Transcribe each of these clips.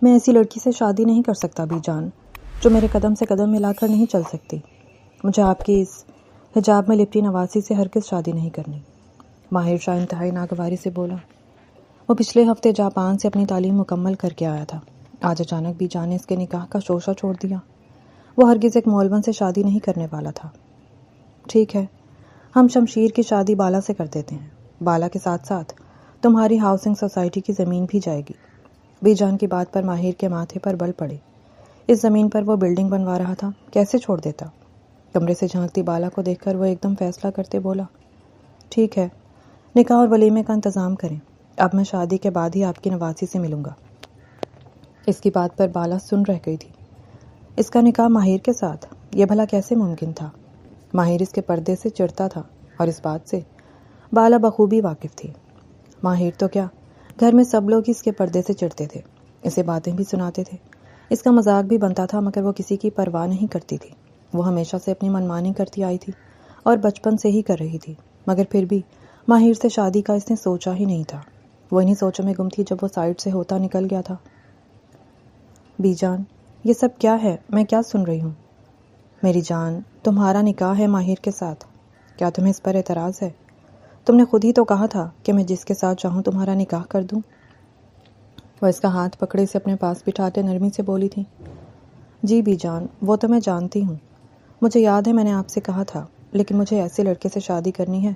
میں ایسی لڑکی سے شادی نہیں کر سکتا بھی جان جو میرے قدم سے قدم ملا کر نہیں چل سکتی۔ مجھے آپ کی اس حجاب میں لپٹی نواسی سے ہرگز شادی نہیں کرنی۔ ماہر شاہ انتہائی ناگواری سے بولا۔ وہ پچھلے ہفتے جاپان سے اپنی تعلیم مکمل کر کے آیا تھا۔ آج اچانک بھی جان نے اس کے نکاح کا شوشہ چھوڑ دیا۔ وہ ہرگز ایک مولون سے شادی نہیں کرنے والا تھا۔ ٹھیک ہے، ہم شمشیر کی شادی بالا سے کر دیتے ہیں۔ بالا کے ساتھ ساتھ تمہاری ہاؤسنگ سوسائٹی کی زمین بھی جائے گی۔ بی جان کی بات پر ماہر کے ماتھے پر بل پڑے۔ اس زمین پر وہ بلڈنگ بنوا رہا تھا، کیسے چھوڑ دیتا؟ کمرے سے جھانکتی بالا کو دیکھ کر وہ ایک دم فیصلہ کرتے بولا، ٹھیک ہے، نکاح اور ولیمے کا انتظام کریں۔ اب میں شادی کے بعد ہی آپ کی نواسی سے ملوں گا۔ اس کی بات پر بالا سن رہ گئی تھی۔ اس کا نکاح ماہر کے ساتھ، یہ بھلا کیسے ممکن تھا؟ ماہر اس کے پردے سے چڑھتا تھا اور اس بات سے بالا بخوبی واقف تھی۔ ماہر تو کیا، گھر میں سب لوگ اس کے پردے سے چڑھتے تھے، اسے باتیں بھی سناتے تھے، اس کا مذاق بھی بنتا تھا، مگر وہ کسی کی پرواہ نہیں کرتی تھی۔ وہ ہمیشہ سے اپنی منمانی کرتی آئی تھی اور بچپن سے ہی کر رہی تھی، مگر پھر بھی ماہر سے شادی کا اس نے سوچا ہی نہیں تھا۔ وہ انہی سوچوں میں گم تھی جب وہ سائڈ سے ہوتا نکل گیا تھا۔ بی جان، یہ سب کیا ہے؟ میں کیا سن رہی ہوں؟ میری جان، تمہارا نکاح ہے ماہر کے ساتھ، کیا تمہیں اس پر اعتراض ہے؟ تم نے خود ہی تو کہا تھا کہ میں جس کے ساتھ چاہوں تمہارا نکاح کر دوں۔ وہ اس کا ہاتھ پکڑے سے اپنے پاس بٹھاتے نرمی سے بولی تھی، جی بی جان، وہ تو میں جانتی ہوں، مجھے یاد ہے میں نے آپ سے کہا تھا، لیکن مجھے ایسے لڑکے سے شادی کرنی ہے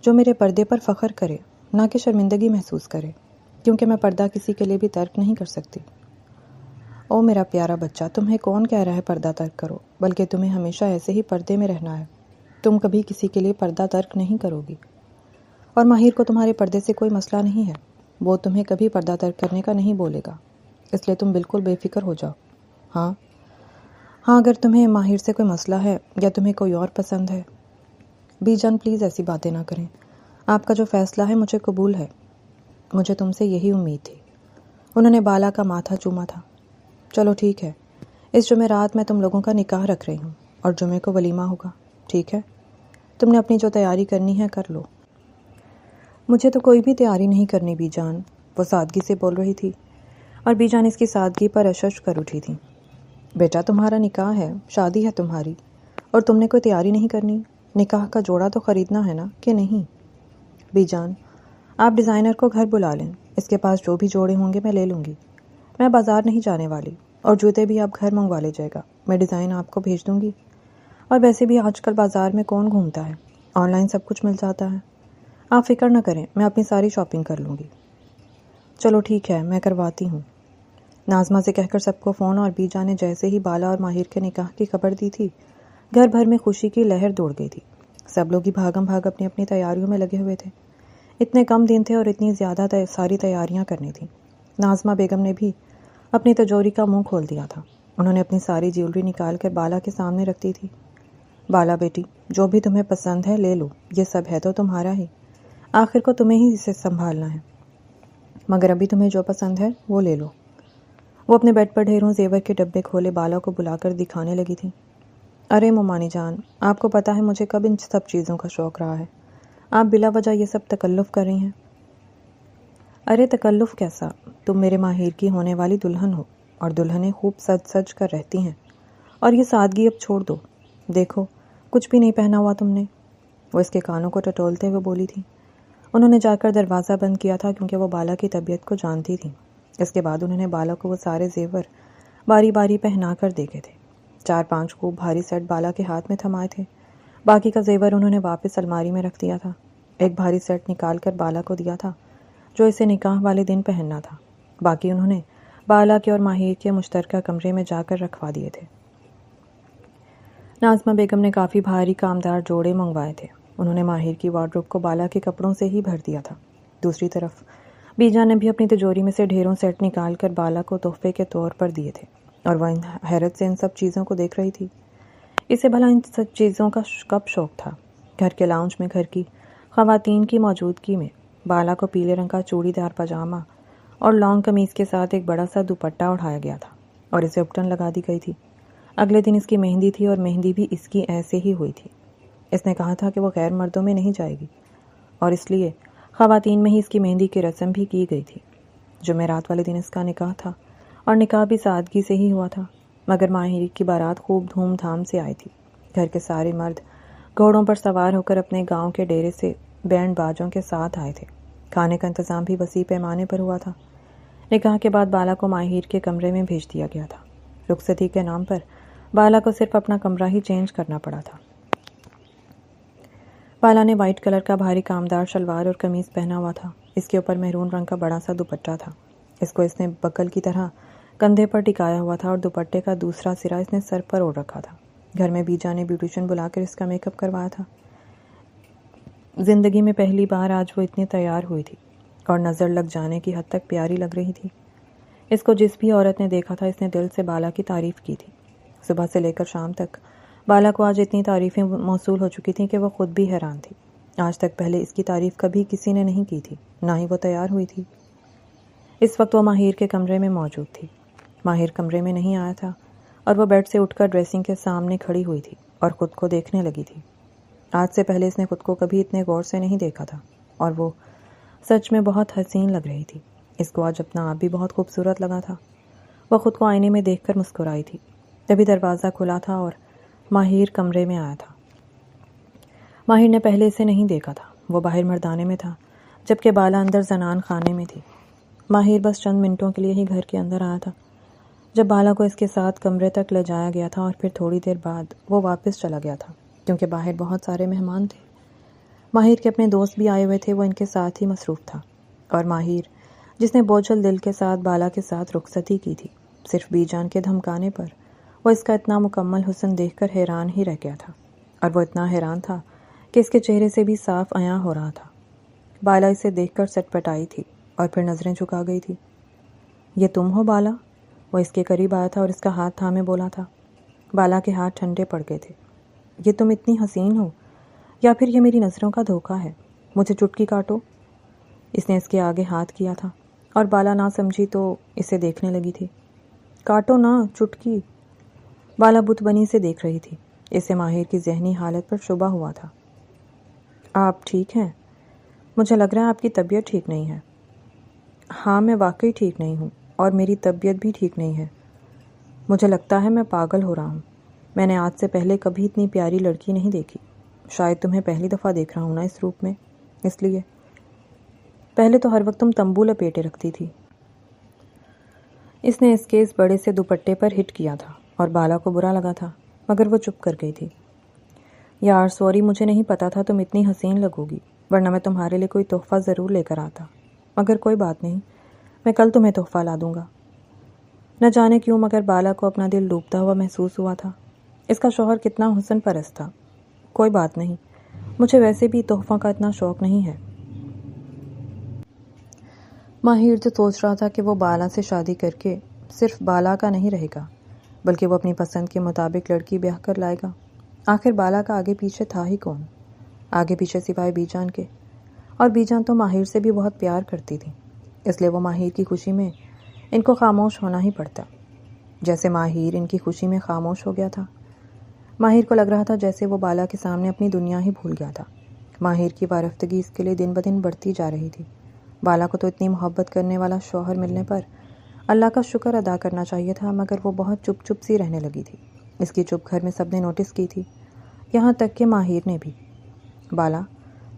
جو میرے پردے پر فخر کرے، نہ کہ شرمندگی محسوس کرے، کیونکہ میں پردہ کسی کے لیے بھی ترک نہیں کر سکتی۔ او میرا پیارا بچہ، تمہیں کون کہہ رہا ہے پردہ ترک کرو، بلکہ تمہیں ہمیشہ ایسے ہی پردے میں رہنا ہے۔ تم کبھی کسی کے لیے پردہ ترک نہیں کرو گی، اور ماہر کو تمہارے پردے سے کوئی مسئلہ نہیں ہے، وہ تمہیں کبھی پردہ ترک کرنے کا نہیں بولے گا، اس لیے تم بالکل بے فکر ہو جاؤ۔ ہاں، اگر تمہیں ماہر سے کوئی مسئلہ ہے یا تمہیں کوئی اور پسند ہے۔ بی جان پلیز ایسی باتیں نہ کریں، آپ کا جو فیصلہ ہے مجھے قبول ہے، مجھے تم سے یہی امید تھی۔ انہوں نے بالا کا ماتھا چوما تھا۔ چلو ٹھیک ہے، اس جمعرات میں تم لوگوں کا نکاح رکھ رہی ہوں اور جمعے کو ولیمہ ہوگا، ٹھیک ہے؟ تم نے اپنی جو تیاری کرنی ہے کر لو۔ مجھے تو کوئی بھی تیاری نہیں کرنی بی جان، وہ سادگی سے بول رہی تھی، اور بی جان اس کی سادگی پر اشش کر اٹھی تھی۔ بیٹا، تمہارا نکاح ہے، شادی ہے تمہاری، اور تم نے کوئی تیاری نہیں کرنی؟ نکاح کا جوڑا تو خریدنا ہے نا، کہ نہیں؟ بی جان، آپ ڈیزائنر کو گھر بلا لیں، اس کے پاس جو بھی جوڑے ہوں گے میں لے لوں گی۔ میں بازار نہیں جانے والی، اور جوتے بھی آپ گھر منگوا لے جائے گا، میں ڈیزائن آپ کو بھیج دوں گی۔ اور ویسے بھی آج کل بازار میں کون گھومتا ہے، آن لائن سب کچھ مل جاتا ہے۔ آپ فکر نہ کریں، میں اپنی ساری شاپنگ کر لوں گی۔ چلو ٹھیک ہے، میں کرواتی ہوں، ناظمہ سے کہہ کر سب کو فون، اور بی جان نے جیسے ہی بالا اور ماہر کے نکاح کی خبر دی تھی، گھر بھر میں خوشی کی لہر دوڑ گئی تھی۔ سب لوگ ہی بھاگم بھاگ اپنی اپنی تیاریوں میں لگے ہوئے تھے۔ اتنے کم دن تھے اور اتنی زیادہ ساری تیاریاں کرنی تھیں۔ ناظمہ بیگم نے بھی اپنی تجوری کا منہ کھول دیا تھا۔ انہوں نے اپنی ساری جیولری نکال کر بالا کے سامنے رکھ دی تھی۔ بالا بیٹی، جو بھی تمہیں پسند ہے لے لو، یہ سب ہے تو تمہارا ہی، آخر کو تمہیں ہی اسے سنبھالنا ہے، مگر ابھی تمہیں جو پسند ہے وہ لے لو۔ وہ اپنے بیڈ پر ڈھیروں زیور کے ڈبے کھولے بالا کو بلا کر دکھانے لگی تھی۔ ارے مومانی جان، آپ کو پتہ ہے مجھے کب ان سب چیزوں کا شوق رہا ہے، آپ بلا وجہ یہ سب تکلف کر رہی ہیں۔ ارے تکلف کیسا، تم میرے ماہر کی ہونے والی دلہن ہو، اور دلہنیں خوب سج سج کر رہتی ہیں، اور یہ سادگی اب چھوڑ دو، دیکھو کچھ بھی نہیں پہنا ہوا تم نے۔ وہ اس کے کانوں کو ٹٹولتے ہوئے بولی تھی۔ انہوں نے جا کر دروازہ بند کیا تھا کیونکہ وہ بالا کی طبیعت کو جانتی تھی۔ اس کے بعد انہوں نے بالا کو وہ سارے زیور باری باری پہنا کر دیکھے تھے۔ 4-5 خوب بھاری سیٹ بالا کے ہاتھ میں تھمائے تھے، باقی کا زیور انہوں نے واپس الماری میں رکھ دیا تھا۔ ایک بھاری سیٹ نکال کر بالا کو دیا تھا جو اسے نکاح والے دن پہننا تھا، باقی انہوں نے بالا کے اور ماہر کے مشترکہ کمرے میں جا کر رکھوا دیے تھے۔ ناظمہ بیگم نے کافی بھاری کامدار جوڑے منگوائے تھے۔ انہوں نے ماہر کی وارڈروب کو بالا کے کپڑوں سے ہی بھر دیا تھا۔ دوسری طرف بی جان نے بھی اپنی تجوری میں سے ڈھیروں سیٹ نکال کر بالا کو تحفے کے طور پر دیے تھے، اور وہ حیرت سے ان سب چیزوں کو دیکھ رہی تھی۔ اسے بھلا ان سب چیزوں کا کب شوق تھا؟ گھر کے لاؤنج میں گھر کی خواتین کی موجودگی میں بالا کو پیلے رنگ کا چوڑی دار پاجامہ اور لانگ قمیض کے ساتھ ایک بڑا سا دوپٹہ اڑھایا گیا تھا اور اسے اپٹن لگا دی گئی تھی۔ اگلے دن اس کی مہندی تھی، اور مہندی بھی اس کی ایسے ہی ہوئی تھی۔ اس نے کہا تھا کہ وہ غیر مردوں میں نہیں جائے گی، اور اس لیے خواتین میں ہی اس کی مہندی کی رسم بھی کی گئی تھی۔ جمعرات والے دن اس کا نکاح تھا، اور نکاح بھی سادگی سے ہی ہوا تھا، مگر ماہر کی بارات خوب دھوم دھام سے آئی تھی۔ گھر کے سارے مرد گھوڑوں پر سوار ہو کر اپنے گاؤں کے ڈیرے سے بینڈ باجوں کے ساتھ آئے تھے۔ کھانے کا انتظام بھی وسیع پیمانے پر ہوا تھا۔ نکاح کے بعد بالا کو ماہر کے کمرے میں بھیج دیا گیا تھا۔ رخصتی کے نام پر بالا کو صرف اپنا کمرہ ہی چینج کرنا پڑا تھا۔ بالا نے وائٹ کلر کا بھاری کامدار شلوار اور قمیض پہنا ہوا تھا۔ اس کے اوپر میرون رنگ کا بڑا سا دوپٹہ تھا۔ اس نے بکل کی طرح کندھے پر ٹکایا ہوا تھا اور دوپٹے کا دوسرا سرا اس نے سر پر اوڑھ رکھا تھا۔ گھر میں بیجا نے بیوٹیشین بلا کر اس کا میک اپ کروایا تھا۔ زندگی میں پہلی بار آج وہ اتنی تیار ہوئی تھی اور نظر لگ جانے کی حد تک پیاری لگ رہی تھی۔ اس کو جس بھی عورت نے دیکھا تھا اس نے دل سے بالا کی تعریف کی تھی۔ صبح سے لے کر شام تک بالا کو آج اتنی تعریفیں موصول ہو چکی تھیں کہ وہ خود بھی حیران تھی۔ آج تک پہلے اس کی تعریف کبھی کسی نے نہیں کی تھی، نہ ہی وہ تیار ہوئی تھی۔ اس وقت وہ ماہر کے کمرے میں موجود تھی۔ ماہر کمرے میں نہیں آیا تھا اور وہ بیڈ سے اٹھ کر ڈریسنگ کے سامنے کھڑی ہوئی تھی اور خود کو دیکھنے لگی تھی۔ آج سے پہلے اس نے خود کو کبھی اتنے غور سے نہیں دیکھا تھا اور وہ سچ میں بہت حسین لگ رہی تھی۔ اس کو آج اپنا آپ بھی بہت خوبصورت لگا تھا۔ وہ خود کو آئینے میں دیکھ کر مسکرائی تھی۔ تبھی دروازہ کھلا تھا اور ماہر کمرے میں آیا تھا۔ ماہر نے پہلے اسے نہیں دیکھا تھا۔ وہ باہر مردانے میں تھا جبکہ بالا اندر زنان خانے میں تھی۔ ماہر بس چند منٹوں کے لیے ہی گھر کے اندر آیا تھا۔ جب بالا کو اس کے ساتھ کمرے تک لے جایا گیا تھا اور پھر تھوڑی دیر بعد وہ واپس چلا گیا تھا کیونکہ باہر بہت سارے مہمان تھے۔ ماہر کے اپنے دوست بھی آئے ہوئے تھے، وہ ان کے ساتھ ہی مصروف تھا۔ اور ماہر جس نے بوجھل دل کے ساتھ بالا کے ساتھ رخصتی کی تھی، صرف بی جان کے دھمکانے پر وہ اس کا اتنا مکمل حسن دیکھ کر حیران ہی رہ گیا تھا، اور وہ اتنا حیران تھا کہ اس کے چہرے سے بھی صاف عیاں ہو رہا تھا۔ بالا اسے دیکھ کر سٹ پٹائی تھی اور پھر نظریں جھکا گئی تھی۔ یہ تم ہو بالا؟ وہ اس کے قریب آیا تھا اور اس کا ہاتھ تھامے بولا تھا۔ بالا کے ہاتھ ٹھنڈے پڑ گئے تھے۔ یہ تم اتنی حسین ہو یا پھر یہ میری نظروں کا دھوکہ ہے؟ مجھے چٹکی کاٹو۔ اس نے اس کے آگے ہاتھ کیا تھا اور بالا نہ سمجھی تو اسے دیکھنے لگی تھی۔ کاٹو نا چٹکی۔ بالا بت بنی سے دیکھ رہی تھی۔ اسے ماہر کی ذہنی حالت پر شبہ ہوا تھا۔ آپ ٹھیک ہیں؟ مجھے لگ رہا ہے آپ کی طبیعت ٹھیک نہیں ہے۔ ہاں میں واقعی ٹھیک نہیں ہوں اور میری طبیعت بھی ٹھیک نہیں ہے۔ مجھے لگتا ہے میں پاگل ہو رہا ہوں۔ میں نے آج سے پہلے کبھی اتنی پیاری لڑکی نہیں دیکھی۔ شاید تمہیں پہلی دفعہ دیکھ رہا ہوں نا اس روپ میں، اس لیے۔ پہلے تو ہر وقت تم تمبو لپیٹے رکھتی تھی۔ اس نے اس کے اس بڑے سے دوپٹے پر ہٹ کیا تھا اور بالا کو برا لگا تھا، مگر وہ چپ کر گئی تھی۔ یار سوری، مجھے نہیں پتا تھا تم اتنی حسین لگو گی، ورنہ میں تمہارے لیے کوئی تحفہ ضرور لے کر آتا، مگر کوئی بات نہیں، میں کل تمہیں تحفہ لا دوں گا۔ نہ جانے کیوں مگر بالا کو اپنا دل ڈوبتا ہوا محسوس ہوا تھا۔ اس کا شوہر کتنا حسن پرست تھا۔ کوئی بات نہیں، مجھے ویسے بھی تحفوں کا اتنا شوق نہیں ہے۔ ماہر تو سوچ رہا تھا کہ وہ بالا سے شادی کر کے صرف بالا کا نہیں رہے گا، بلکہ وہ اپنی پسند کے مطابق لڑکی بیاہ کر لائے گا۔ آخر بالا کا آگے پیچھے تھا ہی کون؟ آگے پیچھے سوائے بی جان کے، اور بی جان تو ماہر سے بھی بہت پیار کرتی تھی، اس لیے وہ ماہر کی خوشی میں ان کو خاموش ہونا ہی پڑتا، جیسے ماہر ان کی خوشی میں خاموش ہو گیا تھا۔ ماہر کو لگ رہا تھا جیسے وہ بالا کے سامنے اپنی دنیا ہی بھول گیا تھا۔ ماہر کی وارفتگی اس کے لیے دن بدن بڑھتی جا رہی تھی۔ بالا کو تو اتنی محبت کرنے والا شوہر ملنے پر اللہ کا شکر ادا کرنا چاہیے تھا، مگر وہ بہت چپ چپ سی رہنے لگی تھی۔ اس کی چپ گھر میں سب نے نوٹس کی تھی، یہاں تک کہ ماہر نے بھی۔ بالا،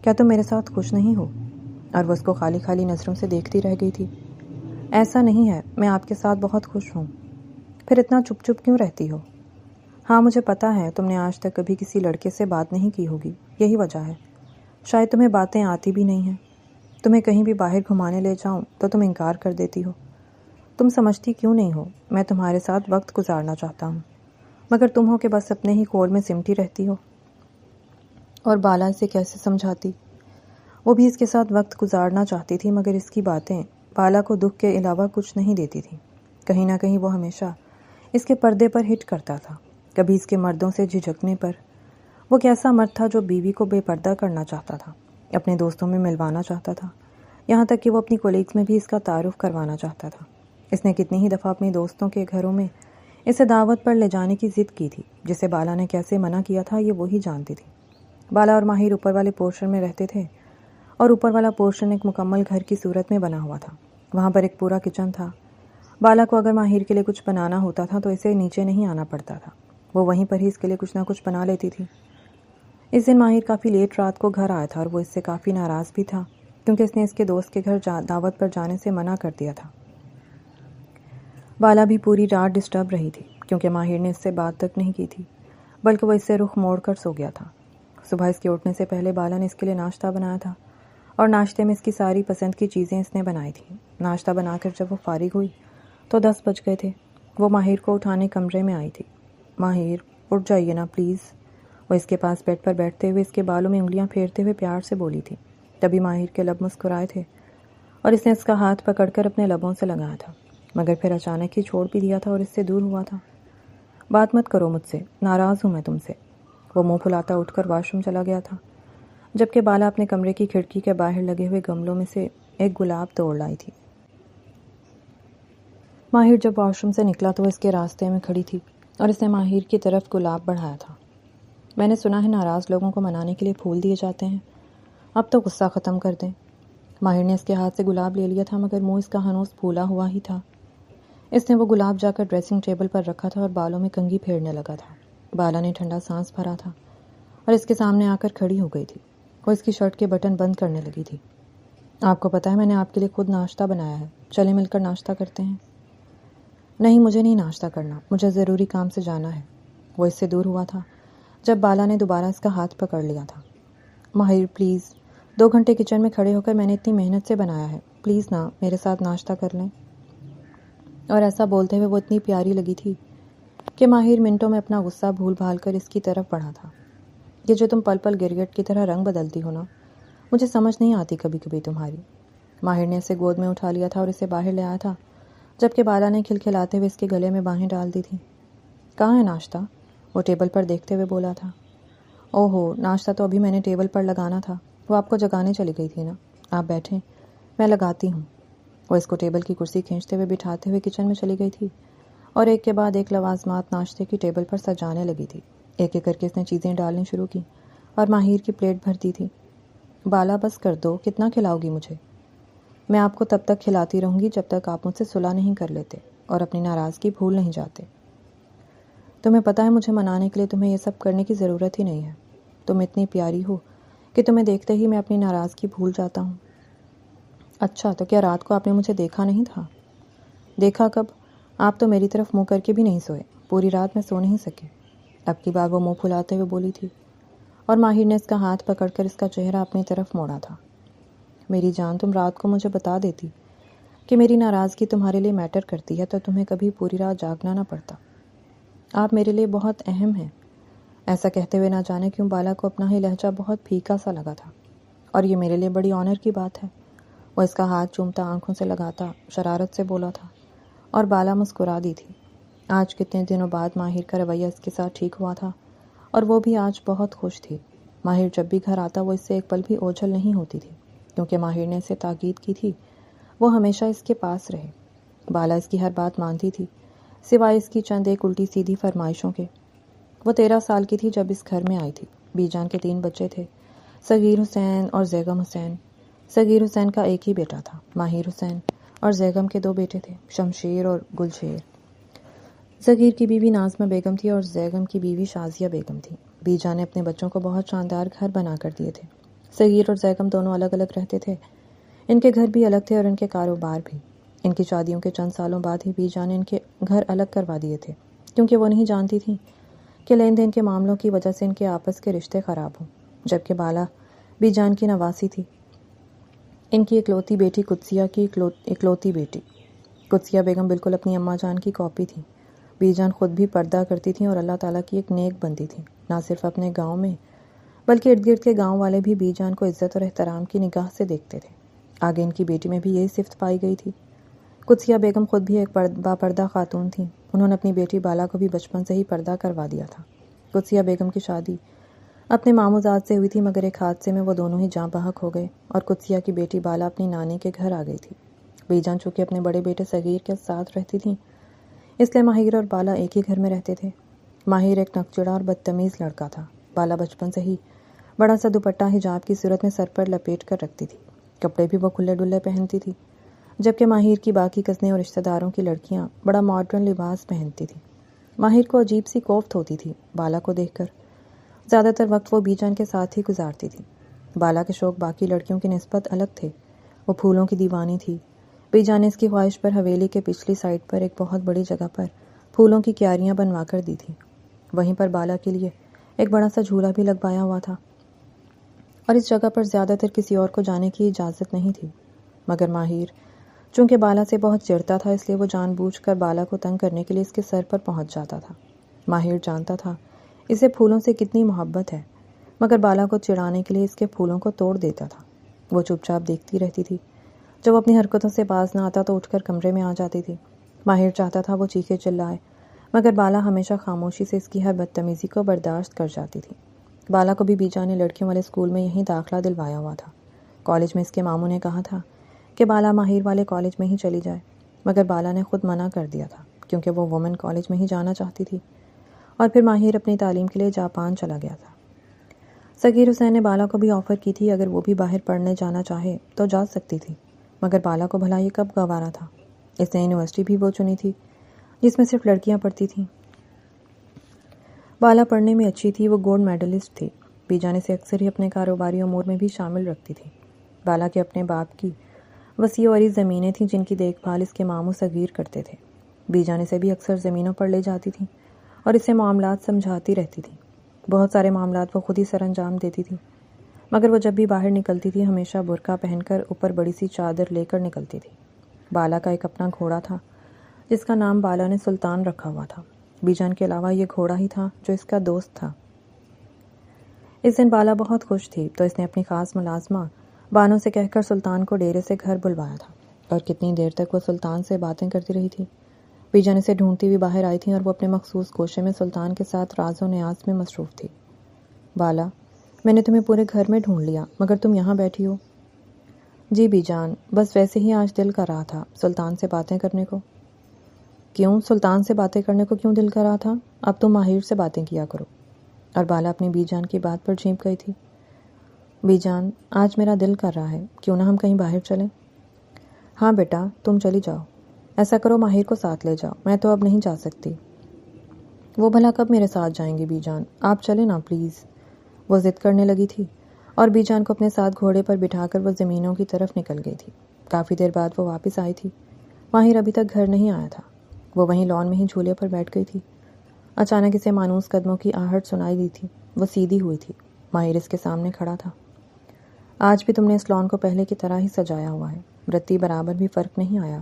کیا تم میرے ساتھ خوش نہیں ہو؟ اور وہ اس کو خالی خالی نظروں سے دیکھتی رہ گئی تھی۔ ایسا نہیں ہے، میں آپ کے ساتھ بہت خوش ہوں۔ پھر اتنا چپ چپ کیوں رہتی ہو؟ ہاں مجھے پتا ہے تم نے آج تک کبھی کسی لڑکے سے بات نہیں کی ہوگی، یہی وجہ ہے۔ شاید تمہیں باتیں آتی بھی نہیں ہیں۔ تمہیں کہیں بھی باہر گھمانے لے جاؤں تو تم انکار کر دیتی ہو۔ تم سمجھتی کیوں نہیں ہو میں تمہارے ساتھ وقت گزارنا چاہتا ہوں، مگر تم ہو کہ بس اپنے ہی کول میں سمٹی رہتی ہو۔ اور بالا اسے کیسے سمجھاتی؟ وہ بھی اس کے ساتھ وقت گزارنا چاہتی تھی، مگر اس کی باتیں بالا کو دکھ کے علاوہ کچھ نہیں دیتی تھی۔ کہیں نہ کہیں وہ ہمیشہ اس کے پردے پر ہٹ کرتا تھا، کبھی اس کے مردوں سے جھجکنے پر۔ وہ کیسا مرد تھا جو بیوی کو بے پردہ کرنا چاہتا تھا، اپنے دوستوں میں ملوانا چاہتا تھا، یہاں تک کہ وہ اپنی کولیگز میں بھی اس کا تعارف کروانا چاہتا تھا۔ اس نے کتنی ہی دفعہ اپنی دوستوں کے گھروں میں اسے دعوت پر لے جانے کی ضد کی تھی، جسے بالا نے کیسے منع کیا تھا یہ وہی جانتی تھی۔ بالا اور ماہر اوپر والے پورشن میں رہتے تھے، اور اوپر والا پورشن ایک مکمل گھر کی صورت میں بنا ہوا تھا۔ وہاں پر ایک پورا کچن تھا بالا کو اگر ماہر کے لیے کچھ بنانا ہوتا تھا تو اسے نیچے نہیں آنا پڑتا تھا، وہ وہیں پر ہی اس کے لیے کچھ نہ کچھ بنا لیتی تھی۔ اس دن ماہر کافی لیٹ رات کو گھر آیا تھا اور وہ اس سے کافی ناراض بھی تھا، کیونکہ اس نے اس کے دوست کے گھر دعوت پر جانے سے منع کر دیا تھا۔ بالا بھی پوری رات ڈسٹرب رہی تھی، کیونکہ ماہر نے اس سے بات تک نہیں کی تھی، بلکہ وہ اس سے رخ موڑ کر سو گیا تھا۔ صبح اس کے اٹھنے سے پہلے بالا نے اس کے لیے ناشتہ بنایا تھا، اور ناشتے میں اس کی ساری پسند کی چیزیں اس نے بنائی تھیں۔ ناشتہ بنا کر جب وہ فارغ ہوئی تو 10 بج گئے تھے۔ وہ ماہر کو اٹھانے کمرے میں آئی تھی۔ ماہر، اٹھ جائیے نا پلیز۔ وہ اس کے پاس بیڈ پر بیٹھتے ہوئے اس کے بالوں میں انگلیاں پھیرتے ہوئے پیار سے بولی تھی۔ تبھی ماہر کے لب مسکرائے تھے اور اس نے اس کا ہاتھ پکڑ کر اپنے لبوں سے لگایا تھا، مگر پھر اچانک ہی چھوڑ بھی دیا تھا اور اس سے دور ہوا تھا۔ بات مت کرو مجھ سے، ناراض ہوں میں تم سے۔ وہ منہ پھلاتا اٹھ کر واش روم چلا گیا تھا، جبکہ بالا اپنے کمرے کی کھڑکی کے باہر لگے ہوئے گملوں میں سے ایک گلاب توڑ لائی تھی۔ ماہر جب واش روم سے نکلا تو وہ اس کے راستے میں کھڑی تھی اور اس نے ماہر کی طرف گلاب بڑھایا تھا۔ میں نے سنا ہے ناراض لوگوں کو منانے کے لیے پھول دیے جاتے ہیں، اب تو غصہ ختم کر دیں۔ ماہر نے اس کے ہاتھ سے گلاب لے لیا تھا، مگر منہ اس کا ہنوز پھولا ہوا ہی تھا۔ اس نے وہ گلاب جا کر ڈریسنگ ٹیبل پر رکھا تھا اور بالوں میں کنگھی پھیرنے لگا تھا۔ بالا نے ٹھنڈا سانس بھرا تھا اور اس کے سامنے آ کر کھڑی ہو گئی تھی۔ وہ اس کی شرٹ کے بٹن بند کرنے لگی تھی۔ آپ کو پتہ ہے میں نے آپ کے لیے خود ناشتہ بنایا ہے، چلیں مل کر ناشتہ کرتے ہیں۔ نہیں، مجھے نہیں ناشتہ کرنا، مجھے ضروری کام سے جانا ہے۔ وہ اس سے دور ہوا تھا جب بالا نے دوبارہ اس کا ہاتھ پکڑ لیا تھا۔ ماہر پلیز، 2 گھنٹے کچن میں کھڑے ہو کر میں نے اتنی محنت سے بنایا ہے، پلیز نا میرے ساتھ ناشتہ کر لیں۔ اور ایسا بولتے ہوئے وہ اتنی پیاری لگی تھی کہ ماہر منٹوں میں اپنا غصہ بھول بھال کر اس کی طرف بڑھا تھا۔ یہ جو تم پل پل گرگٹ کی طرح رنگ بدلتی ہو نا، مجھے سمجھ نہیں آتی کبھی کبھی تمہاری۔ ماہر نے اسے گود میں اٹھا لیا تھا اور اسے باہر لے آیا تھا، جبکہ بالا نے کھلکھلاتے ہوئے اس کے گلے میں باہیں ڈال دی تھیں۔ کہاں ہے ناشتہ؟ وہ ٹیبل پر دیکھتے ہوئے بولا تھا۔ اوہو، ناشتہ تو ابھی میں نے ٹیبل پر لگانا تھا، وہ آپ کو جگانے چلی گئی تھی نا، آپ بیٹھیں، میں لگاتی ہوں۔ وہ اس کو ٹیبل کی کرسی کھینچتے ہوئے بٹھاتے ہوئے کچن میں چلی گئی تھی اور ایک کے بعد ایک لوازمات ناشتے کی ٹیبل پر سجانے لگی تھی۔ ایک ایک کر کے اس نے چیزیں ڈالنی شروع کی اور ماہر کی پلیٹ بھرتی تھی۔ بالا بس کر دو، کتنا کھلاؤ گی مجھے؟ میں آپ کو تب تک کھلاتی رہوں گی جب تک آپ مجھ سے صلح نہیں کر لیتے اور اپنی ناراضگی بھول نہیں جاتے۔ تمہیں پتہ ہے مجھے منانے کے لیے تمہیں یہ سب کرنے کی ضرورت ہی نہیں ہے۔ تم اتنی پیاری ہو کہ تمہیں دیکھتے ہی میں اپنی ناراضگی بھول جاتا ہوں۔ اچھا، تو کیا رات کو آپ نے مجھے دیکھا نہیں تھا؟ دیکھا کب؟ آپ تو میری طرف منہ کر کے بھی نہیں سوئے، پوری رات میں سو نہیں سکے۔ اب کی بار وہ منہ پھلاتے ہوئے بولی تھی اور ماہر نے اس کا ہاتھ پکڑ کر اس کا چہرہ اپنی طرف موڑا تھا۔ میری جان، تم رات کو مجھے بتا دیتی کہ میری ناراضگی تمہارے لیے میٹر کرتی ہے تو تمہیں کبھی پوری رات جاگنا نہ پڑتا۔ آپ میرے لیے بہت اہم ہیں۔ ایسا کہتے ہوئے نہ جانے کیوں بالا کو اپنا ہی لہجہ بہت پھیکا سا لگا تھا، اور یہ میرے لیے بڑی آنر کی بات ہے۔ وہ اس کا ہاتھ چومتا آنکھوں سے لگاتا شرارت سے بولا تھا اور بالا مسکرا دی تھی۔ آج کتنے دنوں بعد ماہر کا رویہ اس کے ساتھ ٹھیک ہوا تھا اور وہ بھی آج بہت خوش تھی۔ ماہر جب بھی گھر آتا وہ اس سے ایک پل بھی اوجھل نہیں ہوتی تھی، کیونکہ ماہر نے اسے تاکید کی تھی وہ ہمیشہ اس کے پاس رہے۔ بالا اس کی ہر بات مانتی تھی، سوائے اس کی چند ایک الٹی سیدھی فرمائشوں کے۔ وہ 13 سال کی تھی جب اس گھر میں آئی تھی۔ بی جان کے 3 بچے تھے، صغیر حسین اور زیغم حسین۔ صغیر حسین کا ایک ہی بیٹا تھا، ماہر حسین، اور زیغم کے 2 بیٹے تھے، شمشیر اور گلشیر۔ صغیر کی بیوی نازمہ بیگم تھی اور زیغم کی بیوی شازیہ بیگم تھی۔ بی جان نے اپنے بچوں کو بہت شاندار گھر بنا کر دیے تھے۔ صغیر اور زیغم دونوں الگ الگ رہتے تھے، ان کے گھر بھی الگ تھے اور ان کے کاروبار بھی۔ ان کی شادیوں کے چند سالوں بعد ہی بی جان نے ان کے گھر الگ کروا دیے تھے، کیونکہ وہ نہیں جانتی تھی کہ لین دین کے معاملوں کی وجہ سے ان کے آپس کے رشتے خراب ہوں۔ جبکہ بالا بی جان کی نواسی تھی، ان کی اکلوتی بیٹی قدسیہ کی اکلوتی بیٹی۔ قدسیہ بیگم بالکل اپنی اماں جان کی کاپی تھی۔ بی جان خود بھی پردہ کرتی تھیں اور اللہ تعالیٰ کی ایک نیک بندی تھی، نہ صرف اپنے گاؤں میں بلکہ ارد گرد کے گاؤں والے بھی بی جان کو عزت اور احترام کی نگاہ سے دیکھتے تھے۔ آگے ان کی بیٹی میں بھی یہی صفت پائی گئی تھی۔ قدسیہ بیگم خود بھی ایک باپردہ خاتون تھیں، انہوں نے اپنی بیٹی بالا کو بھی بچپن سے ہی پردہ کروا دیا تھا۔ قدسیہ بیگم کی شادی اپنے ماموں زاد سے ہوئی تھی، مگر ایک حادثے میں وہ دونوں ہی جاں بحق ہو گئے اور قدسیہ کی بیٹی بالا اپنی نانی کے گھر آ گئی تھی۔ بی جان چونکہ اپنے بڑے بیٹے صغیر کے ساتھ رہتی تھیں، اس لیے ماہر اور بالا ایک ہی گھر میں رہتے تھے۔ ماہر ایک نکچڑا اور بدتمیز لڑکا تھا۔ بالا بچپن سے ہی بڑا سا دوپٹہ حجاب کی صورت میں سر پر لپیٹ کر رکھتی تھی، کپڑے بھی وہ کھلے ڈلے پہنتی تھی۔ جبکہ ماہر کی باقی کزنیں اور رشتہ داروں کی لڑکیاں بڑا ماڈرن لباس پہنتی تھیں۔ ماہر کو عجیب سی کوفت ہوتی تھی بالا کو دیکھ کر۔ زیادہ تر وقت وہ بی جان کے ساتھ ہی گزارتی تھی۔ بالا کے شوق باقی لڑکیوں کی نسبت الگ تھے۔ وہ پھولوں کی دیوانی تھی۔ بی جان نے اس کی خواہش پر حویلی کے پچھلی سائڈ پر ایک بہت بڑی جگہ پر پھولوں کی کیاریاں بنوا کر دی تھیں۔ وہیں پر بالا کے لیے ایک بڑا سا جھولا بھی لگوایا ہوا تھا، اور اس جگہ پر زیادہ تر کسی اور کو جانے کی اجازت نہیں تھی مگر ماہر۔ چونکہ بالا سے بہت چڑھتا تھا اس لیے وہ جان بوجھ کر بالا کو تنگ کرنے کے لیے اس کے سر پر پہنچ جاتا تھا۔ ماہر جانتا تھا اسے پھولوں سے کتنی محبت ہے، مگر بالا کو چڑھانے کے لیے اس کے پھولوں کو توڑ دیتا تھا۔ وہ چپ چاپ دیکھتی رہتی تھی۔ جب اپنی حرکتوں سے باز نہ آتا تو اٹھ کر کمرے میں آ جاتی تھی۔ ماہر چاہتا تھا وہ چیخے چلائے، مگر بالا ہمیشہ خاموشی سے اس کی ہر بدتمیزی کو برداشت کر جاتی تھی۔ بالا کو بھی بی جان نے لڑکیوں والے اسکول میں یہیں داخلہ دلوایا ہوا تھا۔ کالج میں اس کے ماموں نے کہا تھا کہ بالا ماہر والے کالج میں ہی چلی جائے، مگر بالا نے خود منع کر دیا تھا کیونکہ وہ وومن کالج میں ہی جانا چاہتی تھی، اور پھر ماہر اپنی تعلیم کے لیے جاپان چلا گیا تھا۔ صغیر حسین نے بالا کو بھی آفر کی تھی اگر وہ بھی باہر پڑھنے جانا چاہے تو جا سکتی تھی، مگر بالا کو بھلا یہ کب گوارا تھا۔ اس نے یونیورسٹی بھی وہ چنی تھی جس میں صرف لڑکیاں پڑھتی تھیں۔ بالا پڑھنے میں اچھی تھی، وہ گولڈ میڈلسٹ تھی۔ بی جان اسے اکثر ہی اپنے کاروباری امور میں بھی شامل رکھتی تھی۔ بالا کے اپنے باپ کی وسیع و عریض زمینیں تھیں جن کی دیکھ بھال اس کے ماموں صغیر کرتے تھے۔ بی جان اسے بھی اکثر زمینوں پر لے جاتی تھیں اور اسے معاملات سمجھاتی رہتی تھی۔ بہت سارے معاملات وہ خود ہی سر انجام دیتی تھی، مگر وہ جب بھی باہر نکلتی تھی ہمیشہ برقع پہن کر اوپر بڑی سی چادر لے کر نکلتی تھی۔ بالا کا ایک اپنا گھوڑا تھا جس کا نام بالا نے سلطان رکھا ہوا تھا۔ بی جان کے علاوہ یہ گھوڑا ہی تھا جو اس کا دوست تھا۔ اس دن بالا بہت خوش تھی تو اس نے اپنی خاص ملازمہ بانو سے کہہ کر سلطان کو ڈیرے سے گھر بلوایا تھا، اور کتنی دیر تک وہ سلطان سے باتیں کرتی رہی تھی۔ بی جان اسے ڈھونڈتی ہوئی باہر آئی تھی اور وہ اپنے مخصوص گوشے میں سلطان کے ساتھ راز و نیاز میں مصروف تھی۔ بالا، میں نے تمہیں پورے گھر میں ڈھونڈ لیا مگر تم یہاں بیٹھی ہو۔ جی بی جان، بس ویسے ہی آج دل کر رہا تھا سلطان سے باتیں کرنے کو۔ کیوں سلطان سے باتیں کرنے کو کیوں دل کر رہا تھا؟ اب تم ماہر سے باتیں کیا کرو۔ اور بالا اپنی بی جان کی بات پر جھینپ گئی تھی۔ بی جان، آج میرا دل کر رہا ہے، کیوں نہ ہم کہیں باہر چلیں؟ ہاں بیٹا، تم چلی جاؤ۔ ایسا کرو ماہر کو ساتھ لے جاؤ، میں تو اب نہیں جا سکتی۔ وہ بھلا کب میرے ساتھ جائیں گے بی جان، آپ چلیں نا پلیز۔ وہ ضد کرنے لگی تھی اور بی جان کو اپنے ساتھ گھوڑے پر بٹھا کر وہ زمینوں کی طرف نکل گئی تھی۔ کافی دیر بعد وہ واپس آئی تھی۔ ماہر ابھی تک گھر نہیں آیا تھا۔ وہ وہیں لان میں ہی جھولے پر بیٹھ گئی تھی۔ اچانک اسے مانوس قدموں کی آہٹ سنائی دی تھی۔ وہ سیدھی ہوئی تھی۔ ماہر اس کے سامنے کھڑا تھا۔ آج بھی تم نے اس لان کو پہلے کی طرح ہی سجایا ہوا ہے، رتی برابر بھی فرق نہیں آیا۔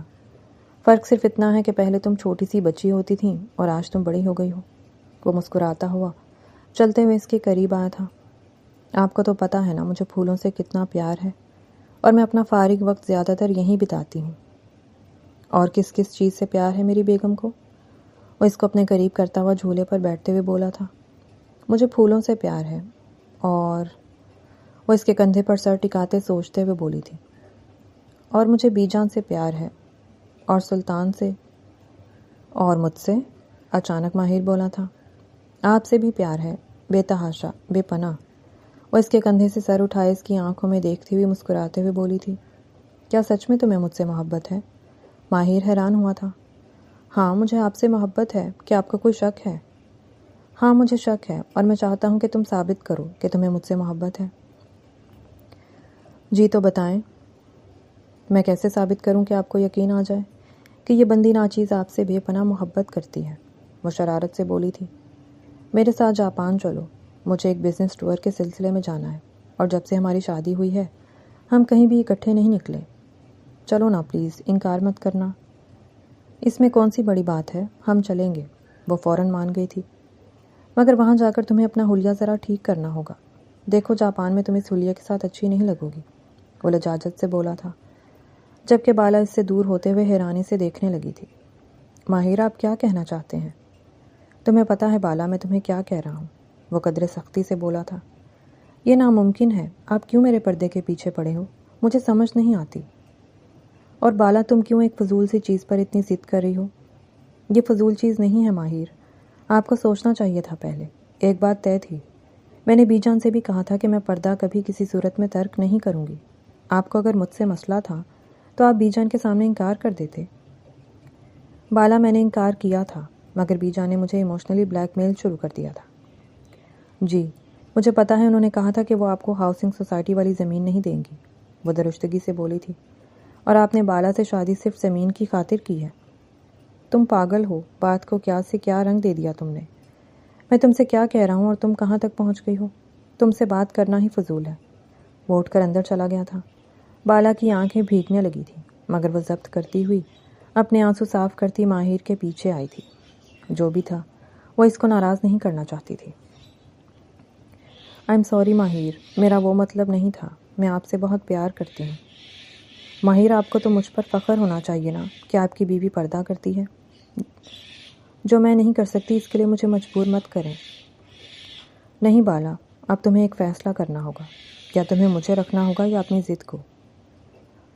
فرق صرف اتنا ہے کہ پہلے تم چھوٹی سی بچی ہوتی تھی اور آج تم بڑی ہو گئی ہو۔ وہ مسکراتا ہوا چلتے ہوئے اس کے قریب آیا تھا۔ آپ کو تو پتہ ہے نا مجھے پھولوں سے کتنا پیار ہے، اور میں اپنا فارغ وقت زیادہ تر یہیں بتاتی ہوں۔ اور کس کس چیز سے پیار ہے میری بیگم کو؟ وہ اس کو اپنے قریب کرتا ہوا جھولے پر بیٹھتے ہوئے بولا تھا۔ مجھے پھولوں سے پیار ہے، اور وہ اس کے کندھے پر سر ٹکاتے سوچتے ہوئے بولی تھی، اور مجھے بی جان سے پیار ہے، اور سلطان سے، اور مجھ سے، اچانک ماہر بولا تھا۔ آپ سے بھی پیار ہے، بے تحاشا، بے پناہ۔ وہ اس کے کندھے سے سر اٹھائے اس کی آنکھوں میں دیکھتی ہوئی مسکراتے ہوئے بولی تھی۔ کیا سچ میں تمہیں مجھ سے محبت ہے؟ ماہر حیران ہوا تھا۔ ہاں مجھے آپ سے محبت ہے، کیا آپ کو کوئی شک ہے؟ ہاں مجھے شک ہے، اور میں چاہتا ہوں کہ تم ثابت کرو کہ تمہیں مجھ سے محبت ہے۔ جی تو بتائیں۔ میں کیسے ثابت کروں کہ آپ کو یقین آ جائے کہ یہ بندی ناچیز آپ سے بے پناہ محبت کرتی ہے؟ وہ شرارت سے بولی تھی۔ میرے ساتھ جاپان چلو، مجھے ایک بزنس ٹور کے سلسلے میں جانا ہے، اور جب سے ہماری شادی ہوئی ہے ہم کہیں بھی اکٹھے نہیں نکلے۔ چلو نا پلیز، انکار مت کرنا۔ اس میں کون سی بڑی بات ہے، ہم چلیں گے۔ وہ فوراً مان گئی تھی۔ مگر وہاں جا کر تمہیں اپنا حلیہ ذرا ٹھیک کرنا ہوگا۔ دیکھو جاپان میں تم اس حلیہ کے ساتھ اچھی نہیں لگو گی، وہ لجاجت سے بولا تھا، جبکہ بالا اس سے دور ہوتے ہوئے حیرانی سے دیکھنے لگی تھی۔ ماہر، آپ کیا کہنا چاہتے ہیں؟ تمہیں پتہ ہے بالا میں تمہیں کیا کہہ رہا ہوں، وہ قدرے سختی سے بولا تھا۔ یہ ناممکن ہے، آپ کیوں میرے پردے کے پیچھے پڑے ہو؟ مجھے سمجھ نہیں آتی۔ اور بالا تم کیوں ایک فضول سی چیز پر اتنی ضد کر رہی ہو؟ یہ فضول چیز نہیں ہے ماہر، آپ کو سوچنا چاہیے تھا پہلے۔ ایک بات طے تھی، میں نے بی جان سے بھی کہا تھا کہ میں پردہ کبھی کسی صورت میں ترک نہیں کروں گی۔ آپ کو اگر مجھ سے مسئلہ تھا تو آپ بی جان کے سامنے انکار کر دیتے۔ بالا، میں نے انکار کیا تھا، مگر بی جان نے مجھے ایموشنلی بلیک میل شروع کر دیا تھا۔ جی مجھے پتا ہے، انہوں نے کہا تھا کہ وہ آپ کو ہاؤسنگ سوسائٹی والی زمین نہیں دیں گی، وہ درشتگی سے بولی تھی، اور آپ نے بالا سے شادی صرف زمین کی خاطر کی ہے۔ تم پاگل ہو، بات کو کیا سے کیا رنگ دے دیا تم نے۔ میں تم سے کیا کہہ رہا ہوں اور تم کہاں تک پہنچ گئی ہو؟ تم سے بات کرنا ہی فضول ہے۔ وہ اٹھ کر اندر چلا گیا تھا۔ بالا کی آنکھیں بھیگنے لگی تھیں، مگر وہ ضبط کرتی ہوئی اپنے آنسو صاف کرتی ماہر کے پیچھے آئی تھی۔ جو بھی تھا وہ اس کو ناراض نہیں کرنا چاہتی تھی۔ آئی ایم سوری ماہر، میرا وہ مطلب نہیں تھا، میں آپ سے بہت پیار کرتی ہوں۔ ماہر، آپ کو تو مجھ پر فخر ہونا چاہیے نا کہ آپ کی بیوی پردہ کرتی ہے۔ جو میں نہیں کر سکتی اس کے لیے مجھے مجبور مت کریں۔ نہیں بالا، اب تمہیں ایک فیصلہ کرنا ہوگا، یا تمہیں مجھے رکھنا ہوگا یا اپنی ضد کو۔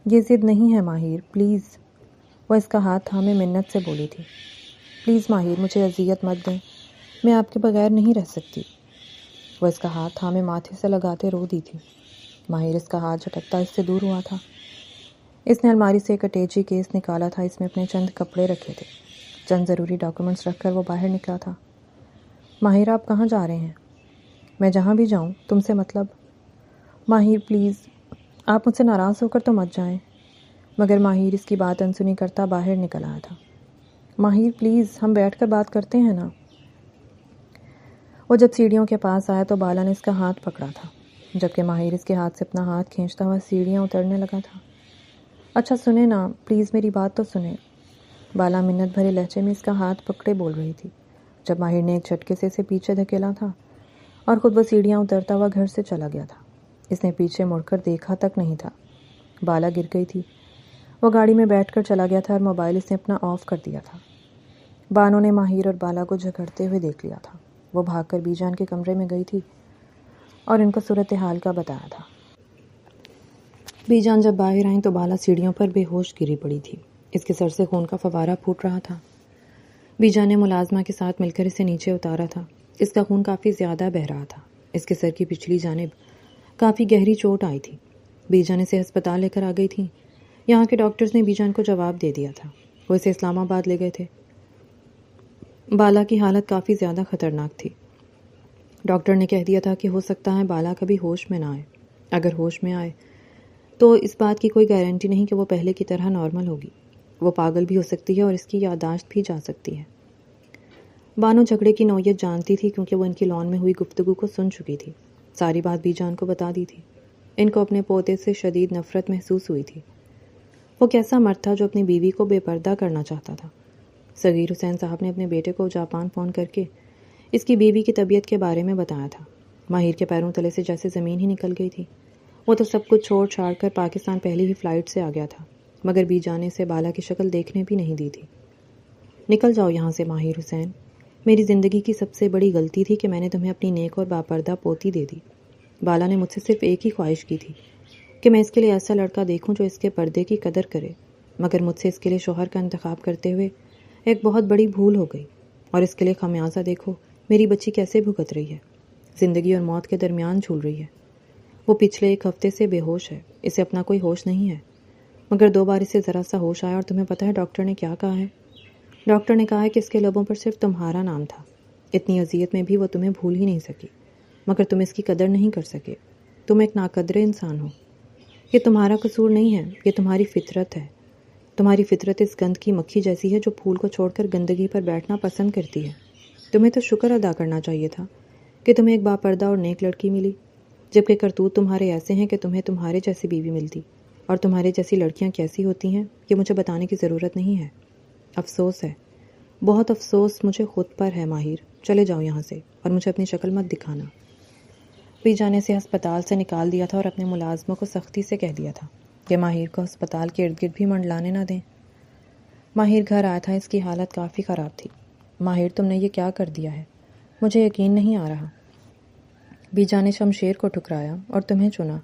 یہ ضد نہیں ہے ماہر، پلیز۔ وہ اس کا ہاتھ تھامے منت سے بولی تھی۔ پلیز ماہر، مجھے اذیت مت دیں، میں آپ کے بغیر نہیں رہ سکتی۔ وہ اس کا ہاتھ تھامے ماتھے سے لگاتے رو دی تھی۔ ماہر اس کا ہاتھ جھٹکتا اس سے دور ہوا تھا۔ اس نے الماری سے ایک اٹیچی کیس نکالا تھا، اس میں اپنے چند کپڑے رکھے تھے۔ چند ضروری ڈاکومنٹس رکھ کر وہ باہر نکلا تھا۔ ماہر، آپ کہاں جا رہے ہیں؟ میں جہاں بھی جاؤں، تم سے مطلب؟ ماہر پلیز، آپ مجھ سے ناراض ہو کر تو مت جائیں۔ مگر ماہر اس کی بات انسنی کرتا باہر نکل آیا تھا۔ ماہر پلیز، ہم بیٹھ کر بات کرتے ہیں نا۔ وہ جب سیڑھیوں کے پاس آیا تو بالا نے اس کا ہاتھ پکڑا تھا، جبکہ ماہر اس کے ہاتھ سے اپنا ہاتھ کھینچتا ہوا سیڑھیاں اترنے لگا تھا۔ اچھا سنیں نا، پلیز میری بات تو سنیں۔ بالا منت بھرے لہجے میں اس کا ہاتھ پکڑے بول رہی تھی، جب ماہر نے ایک جھٹکے سے اسے پیچھے دھکیلا تھا اور خود وہ سیڑھیاں اترتا ہوا گھر سے چلا گیا تھا۔ اس نے پیچھے مڑ کر دیکھا تک نہیں تھا۔ بالا گر گئی تھی۔ وہ گاڑی میں بیٹھ کر چلا گیا تھا اور موبائل اس نے اپنا آف کر دیا تھا۔ بانو نے ماہر اور بالا کو جھگڑتے ہوئے دیکھ لیا تھا۔ وہ بھاگ کر بی جان کے کمرے میں گئی تھی اور ان کو صورتحال کا بتایا تھا۔ بی جان جب باہر آئیں تو بالا سیڑھیوں پر بے ہوش گری پڑی تھی۔ اس کے سر سے خون کا فوارہ پھوٹ رہا تھا۔ بی جان نے ملازمہ کے ساتھ مل کر اسے نیچے اتارا تھا۔ اس کا خون کافی زیادہ بہہ رہا تھا۔ اس کے سر کی پچھلی جانب کافی گہری چوٹ آئی تھی۔ بی جان اسے ہسپتال لے کر آ گئی تھی۔ یہاں کے ڈاکٹرز نے بی جان کو جواب دے دیا تھا۔ وہ اسے اسلام آباد لے گئے تھے۔ بالا کی حالت کافی زیادہ خطرناک تھی۔ ڈاکٹر نے کہہ دیا تھا کہ ہو سکتا ہے بالا کبھی ہوش میں نہ آئے۔ اگر ہوش میں آئے تو اس بات کی کوئی گارنٹی نہیں کہ وہ پہلے کی طرح نارمل ہوگی۔ وہ پاگل بھی ہو سکتی ہے اور اس کی یادداشت بھی جا سکتی ہے۔ بانو جھگڑے کی نوعیت جانتی تھی کیونکہ وہ ان کی لان میں ہوئی گفتگو کو سن چکی تھی۔ ساری بات بی جان کو بتا دی تھی۔ ان کو اپنے پوتے سے شدید نفرت محسوس ہوئی تھی۔ وہ کیسا مرد تھا جو اپنی بیوی کو بے پردہ کرنا چاہتا تھا۔ صغیر حسین صاحب نے اپنے بیٹے کو جاپان فون کر کے اس کی بیوی کی طبیعت کے بارے میں بتایا تھا۔ ماہر کے پیروں تلے سے جیسے زمین ہی نکل گئی تھی۔ وہ تو سب کچھ چھوڑ چھاڑ کر پاکستان پہلی ہی فلائٹ سے آ گیا تھا، مگر بی جان نے اسے بالا کی شکل دیکھنے بھی نہیں دی تھی۔ نکل جاؤ یہاں سے ماہر حسین۔ میری زندگی کی سب سے بڑی غلطی تھی کہ میں نے تمہیں اپنی نیک اور باپردہ پوتی دے دی۔ بالا نے مجھ سے صرف ایک ہی خواہش کی تھی کہ میں اس کے لیے ایسا لڑکا دیکھوں جو اس کے پردے کی قدر کرے، مگر مجھ سے اس کے لیے شوہر کا انتخاب کرتے ہوئے ایک بہت بڑی بھول ہو گئی، اور اس کے لیے خمیازہ دیکھو میری بچی کیسے بھگت رہی ہے، زندگی اور موت کے درمیان جھول رہی ہے۔ وہ پچھلے ایک ہفتے سے بے ہوش ہے، اسے اپنا کوئی ہوش نہیں ہے، مگر 2 بار اسے ذرا سا ہوش آیا اور تمہیں پتہ ہے ڈاکٹر نے کیا کہا ہے؟ ڈاکٹر نے کہا ہے کہ اس کے لبوں پر صرف تمہارا نام تھا۔ اتنی اذیت میں بھی وہ تمہیں بھول ہی نہیں سکی، مگر تم اس کی قدر نہیں کر سکے۔ تم ایک ناقدر انسان ہو۔ یہ تمہارا قصور نہیں ہے، یہ تمہاری فطرت ہے۔ تمہاری فطرت اس گند کی مکھی جیسی ہے جو پھول کو چھوڑ کر گندگی پر بیٹھنا پسند کرتی ہے۔ تمہیں تو شکر ادا کرنا چاہیے تھا کہ تمہیں ایک باپردہ اور نیک لڑکی ملی، جبکہ کرتوت تمہارے ایسے ہیں کہ تمہیں تمہارے جیسی بیوی ملتی، اور تمہارے جیسی لڑکیاں کیسی ہوتی ہیں یہ مجھے بتانے کی ضرورت نہیں ہے۔ افسوس ہے، بہت افسوس مجھے خود پر ہے ماہر۔ چلے جاؤ یہاں سے اور مجھے اپنی شکل مت دکھانا۔ بی جانے سے ہسپتال سے نکال دیا تھا اور اپنے ملازموں کو سختی سے کہہ دیا تھا کہ ماہر کو ہسپتال کے ارد گرد بھی منڈلانے نہ دیں۔ ماہر گھر آیا تھا، اس کی حالت کافی خراب تھی۔ ماہر، تم نے یہ کیا کر دیا ہے؟ مجھے یقین نہیں آ رہا۔ بی جان نے شمشیر کو ٹھکرایا اور تمہیں چنا،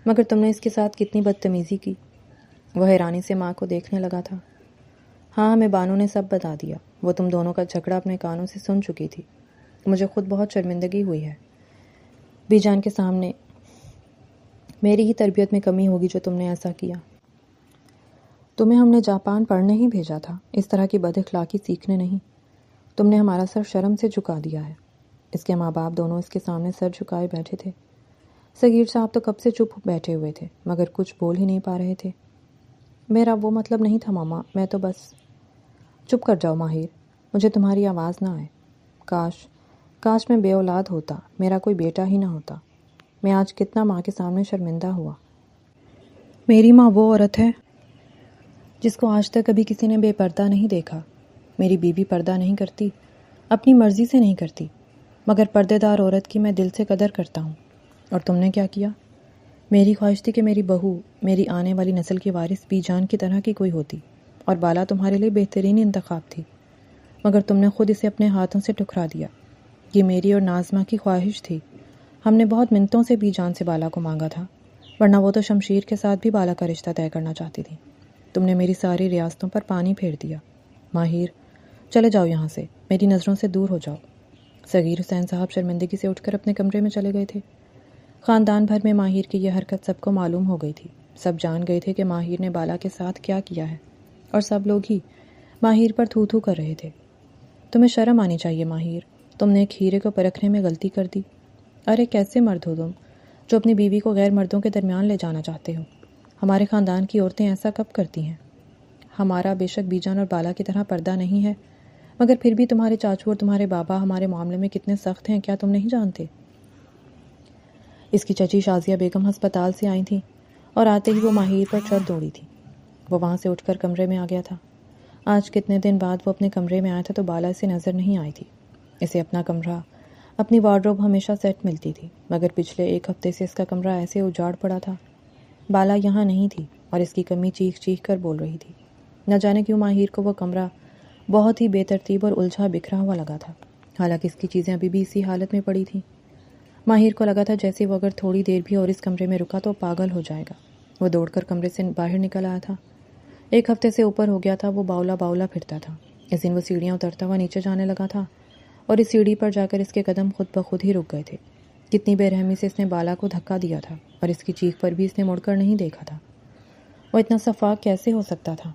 مگر تم نے اس کے ساتھ کتنی بدتمیزی کی۔ وہ حیرانی سے ماں کو دیکھنے لگا تھا۔ ہاں، ہمیں بانو نے سب بتا دیا۔ وہ تم دونوں کا جھگڑا اپنے کانوں سے سن چکی تھی۔ مجھے خود بہت شرمندگی ہوئی ہے بی جان کے سامنے۔ میری ہی تربیت میں کمی ہوگی جو تم نے ایسا کیا۔ تمہیں ہم نے جاپان پڑھنے ہی بھیجا تھا، اس طرح کی بد اخلاقی سیکھنے نہیں۔ تم نے ہمارا سر شرم سے جھکا دیا ہے۔ اس کے ماں باپ دونوں اس کے سامنے سر جھکائے بیٹھے تھے۔ صغیر صاحب تو کب سے چپ بیٹھے ہوئے تھے مگر کچھ بول ہی نہیں پا رہے تھے۔ میرا وہ مطلب نہیں تھا ماما، میں تو بس… چپ کر جاؤ ماہر، مجھے تمہاری آواز نہ آئے۔ کاش میں بے اولاد ہوتا، میرا کوئی بیٹا ہی نہ ہوتا۔ میں آج کتنا ماں کے سامنے شرمندہ ہوا۔ میری ماں وہ عورت ہے جس کو آج تک کبھی کسی نے بے پردہ نہیں دیکھا۔ میری بیوی پردہ نہیں کرتی، اپنی مرضی سے نہیں کرتی، مگر پردے دار عورت کی میں دل سے قدر کرتا ہوں۔ اور تم نے کیا کیا؟ میری خواہش تھی کہ میری بہو، میری آنے والی نسل کی وارث بی جان کی طرح کی کوئی ہوتی، اور بالا تمہارے لیے بہترین انتخاب تھی، مگر تم نے خود اسے اپنے ہاتھوں سے ٹکرا دیا۔ یہ میری اور نازمہ کی خواہش تھی۔ ہم نے بہت منتوں سے بی جان سے بالا کو مانگا تھا، ورنہ وہ تو شمشیر کے ساتھ بھی بالا کا رشتہ طے کرنا چاہتی تھی۔ تم نے میری ساری ریاستوں پر پانی پھیر دیا۔ ماہر، چلے جاؤ یہاں سے، میری نظروں سے دور ہو جاؤ۔ صغیر حسین صاحب شرمندگی سے اٹھ کر اپنے کمرے میں چلے گئے تھے۔ خاندان بھر میں ماہر کی یہ حرکت سب کو معلوم ہو گئی تھی۔ سب جان گئے تھے کہ ماہر نے بالا کے ساتھ کیا کیا ہے، اور سب لوگ ہی ماہر پر تھو تھو کر رہے تھے۔ تمہیں شرم آنی چاہیے ماہر، تم نے ایک ہیرے کو پرکھنے میں غلطی کر دی۔ ارے کیسے مرد ہو تم، جو اپنی بیوی کو غیر مردوں کے درمیان لے جانا چاہتے ہو؟ ہمارے خاندان کی عورتیں ایسا کب کرتی ہیں؟ ہمارا بے شک بیجان اور بالا کی طرح پردہ نہیں ہے، مگر پھر بھی تمہارے چاچو اور تمہارے بابا ہمارے معاملے میں کتنے سخت ہیں، کیا تم نہیں جانتے؟ اس کی چچی شازیہ بیگم ہسپتال سے آئی تھی، اور آتے ہی وہ ماہر پر چڑھ دوڑی تھی۔ وہ وہاں سے اٹھ کر کمرے میں آ گیا تھا۔ آج کتنے دن بعد وہ اپنے کمرے میں آیا تھا تو بالا اسے نظر نہیں آئی تھی۔ اسے اپنا کمرہ، اپنی وارڈروب ہمیشہ سیٹ ملتی تھی، مگر پچھلے ایک ہفتے سے اس کا کمرہ ایسے اجاڑ پڑا تھا۔ بالا یہاں نہیں تھی اور اس کی کمی چیخ چیخ کر بول رہی تھی۔ نہ جانے کیوں ماہر کو وہ کمرہ بہت ہی بے ترتیب اور الجھا بکھرا ہوا لگا تھا، حالانکہ اس کی چیزیں ابھی بھی اسی حالت میں پڑی تھیں۔ ماہر کو لگا تھا جیسے وہ اگر تھوڑی دیر بھی اور اس کمرے میں رکا تو پاگل ہو جائے گا۔ وہ دوڑ کر کمرے سے باہر نکل آیا تھا۔ ایک ہفتے سے اوپر ہو گیا تھا وہ باولا باولا پھرتا تھا۔ اس دن وہ سیڑھیاں اترتا ہوا نیچے جانے لگا تھا، اور اس سیڑھی پر جا کر اس کے قدم خود بخود ہی رک گئے تھے۔ کتنی بے رحمی سے اس نے بالا کو دھکا دیا تھا، اور اس کی چیخ پر بھی اس نے مڑ کر نہیں دیکھا تھا۔ وہ اتنا شفاق کیسے ہو سکتا تھا؟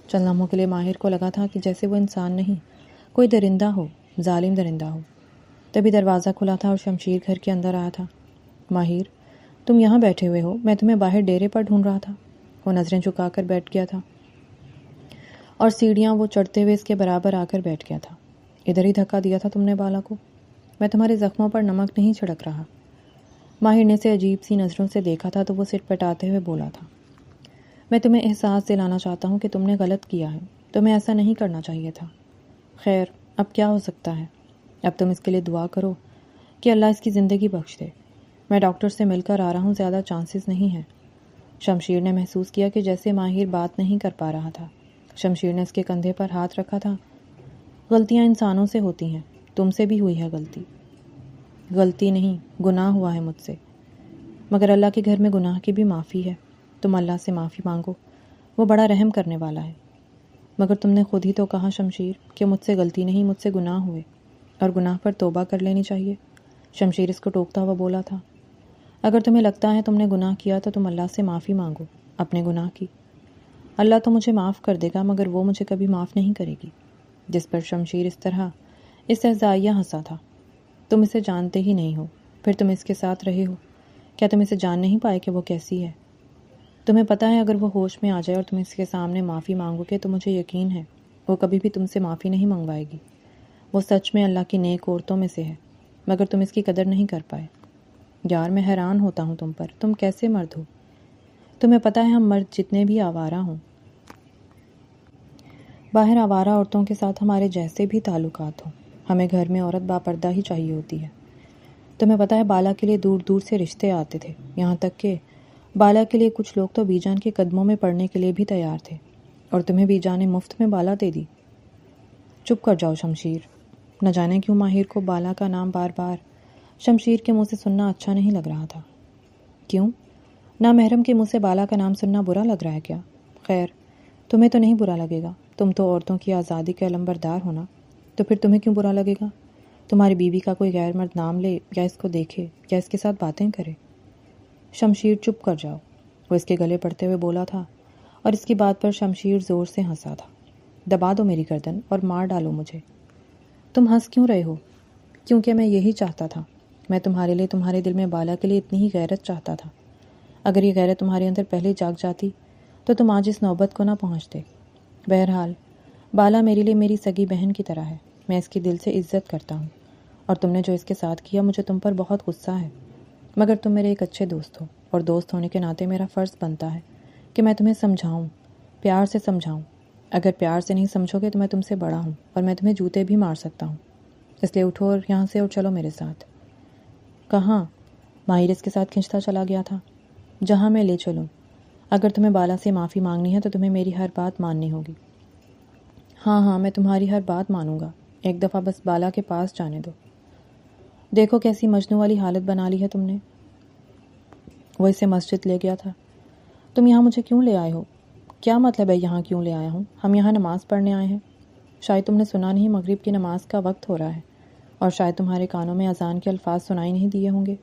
چند لمحوں کے لیے ماہر کو لگا تھا کہ جیسے وہ انسان نہیں، کوئی درندہ ہو، ظالم درندہ ہو۔ تبھی دروازہ کھلا تھا اور شمشیر گھر کے اندر آیا تھا۔ ماہر، تم یہاں بیٹھے ہوئے ہو، میں تمہیں باہر ڈیرے پر ڈھونڈ رہا تھا۔ وہ نظریں جھکا کر بیٹھ گیا تھا، اور سیڑھیاں وہ چڑھتے ہوئے اس کے برابر آ کر بیٹھ گیا تھا۔ ادھر ہی دھکا دیا تھا تم نے بالا کو؟ میں تمہارے زخموں پر نمک نہیں چھڑک رہا۔ ماہر نے اسے عجیب سی نظروں سے دیکھا تھا تو وہ سر پٹاتے ہوئے بولا تھا، میں تمہیں احساس دلانا چاہتا ہوں کہ تم نے غلط کیا ہے، تمہیں ایسا نہیں کرنا چاہیے تھا۔ خیر، اب کیا ہو سکتا ہے؟ اب تم اس کے لیے دعا کرو کہ اللہ اس کی زندگی بخش دے۔ میں ڈاکٹر سے مل کر آ رہا ہوں، زیادہ چانسز نہیں ہیں۔ شمشیر نے محسوس کیا کہ جیسے ماہر بات نہیں کر پا رہا تھا۔ شمشیر نے اس کے کندھے پر ہاتھ رکھا تھا۔ غلطیاں انسانوں سے ہوتی ہیں، تم سے بھی ہوئی ہے غلطی۔ غلطی نہیں، گناہ ہوا ہے مجھ سے، مگر اللہ کے گھر میں گناہ کی بھی معافی ہے۔ تم اللہ سے معافی مانگو، وہ بڑا رحم کرنے والا ہے۔ مگر تم نے خود ہی تو کہا شمشیر کہ مجھ سے غلطی نہیں، مجھ سے گناہ ہوئے، اور گناہ پر توبہ کر لینی چاہیے۔ شمشیر اس کو ٹوکتا ہوا بولا تھا، اگر تمہیں لگتا ہے تم نے گناہ کیا تو تم اللہ سے معافی مانگو اپنے گناہ کی۔ اللہ تو مجھے معاف کر دے گا، مگر وہ مجھے کبھی معاف نہیں کرے گی۔ جس پر شمشیر اس طرح استہزائیہ ہنسا تھا۔ تم اسے جانتے ہی نہیں ہو، پھر تم اس کے ساتھ رہے ہو، کیا تم اسے جان نہیں پائے کہ وہ کیسی ہے؟ تمہیں پتہ ہے اگر وہ ہوش میں آ جائے اور تم اس کے سامنے معافی مانگو گے تو مجھے یقین ہے وہ کبھی بھی تم سے معافی نہیں منگوائے گی۔ وہ سچ میں اللہ کی نیک عورتوں میں سے ہے، مگر تم اس کی قدر نہیں کر پائے۔ یار میں حیران ہوتا ہوں تم پر، تم کیسے مرد ہو؟ تمہیں پتہ ہے ہم مرد جتنے بھی آوارہ ہوں، باہر آوارہ عورتوں کے ساتھ ہمارے جیسے بھی تعلقات ہوں، ہمیں گھر میں عورت باپردہ ہی چاہیے ہوتی ہے۔ تمہیں پتہ ہے بالا کے لیے دور دور سے رشتے آتے تھے، یہاں تک کہ بالا کے لیے کچھ لوگ تو بی جان کے قدموں میں پڑنے کے لیے بھی تیار تھے، اور تمہیں بی جان نے مفت میں بالا دے دی۔ چپ کر جاؤ شمشیر۔ نہ جانے کیوں ماہر کو بالا کا نام بار بار شمشیر کے منہ سے سننا اچھا نہیں لگ رہا تھا۔ کیوں؟ نامحرم کے منہ سے بالا کا نام سننا برا لگ رہا ہے کیا؟ خیر، تمہیں تو نہیں برا لگے گا، تم تو عورتوں کی آزادی کے علمبردار ہونا، تو پھر تمہیں کیوں برا لگے گا؟ تمہاری بیوی کا کوئی غیر مرد نام لے یا اس کو دیکھے یا اس کے ساتھ باتیں کرے۔ شمشیر چپ کر جاؤ، وہ اس کے گلے پڑتے ہوئے بولا تھا، اور اس کی بات پر شمشیر زور سے ہنسا تھا۔ دبا دو میری گردن اور مار ڈالو مجھے۔ تم ہنس کیوں رہے ہو؟ کیونکہ میں یہی چاہتا تھا۔ میں تمہارے لیے، تمہارے دل میں بالا کے لیے اتنی ہی غیرت چاہتا تھا۔ اگر یہ غیرت تمہارے اندر پہلے جاگ جاتی تو تم آج اس نوبت کو نہ پہنچتے۔ بہرحال بالا میرے لیے میری سگی بہن کی طرح ہے۔ میں اس کی دل سے عزت کرتا ہوں، اور تم نے جو اس کے ساتھ کیا مجھے تم پر بہت غصہ ہے، مگر تم میرے ایک اچھے دوست ہو، اور دوست ہونے کے ناطے میرا فرض بنتا ہے کہ میں تمہیں سمجھاؤں، پیار سے سمجھاؤں۔ اگر پیار سے نہیں سمجھو گے تو میں تم سے بڑا ہوں، اور میں تمہیں جوتے بھی مار سکتا ہوں۔ اس لیے اٹھو اور یہاں سے اور چلو میرے ساتھ۔ کہاں؟ ماہر اس کے ساتھ کھنچتا چلا گیا تھا۔ جہاں میں لے چلوں۔ اگر تمہیں بالا سے معافی مانگنی ہے تو تمہیں میری ہر بات ماننی ہوگی۔ ہاں میں تمہاری ہر بات مانوں گا، ایک دفعہ بس بالا کے پاس جانے دو۔ دیکھو کیسی مجنوں والی حالت بنا لی ہے تم نے۔ وہ اسے مسجد لے گیا تھا۔ تم یہاں مجھے کیوں لے آئے ہو؟ کیا مطلب ہے یہاں کیوں لے آیا ہوں؟ ہم یہاں نماز پڑھنے آئے ہیں۔ شاید تم نے سنا نہیں، مغرب کی نماز کا وقت ہو رہا ہے، اور شاید تمہارے کانوں میں اذان کے الفاظ سنائی نہیں دیے ہوں گے۔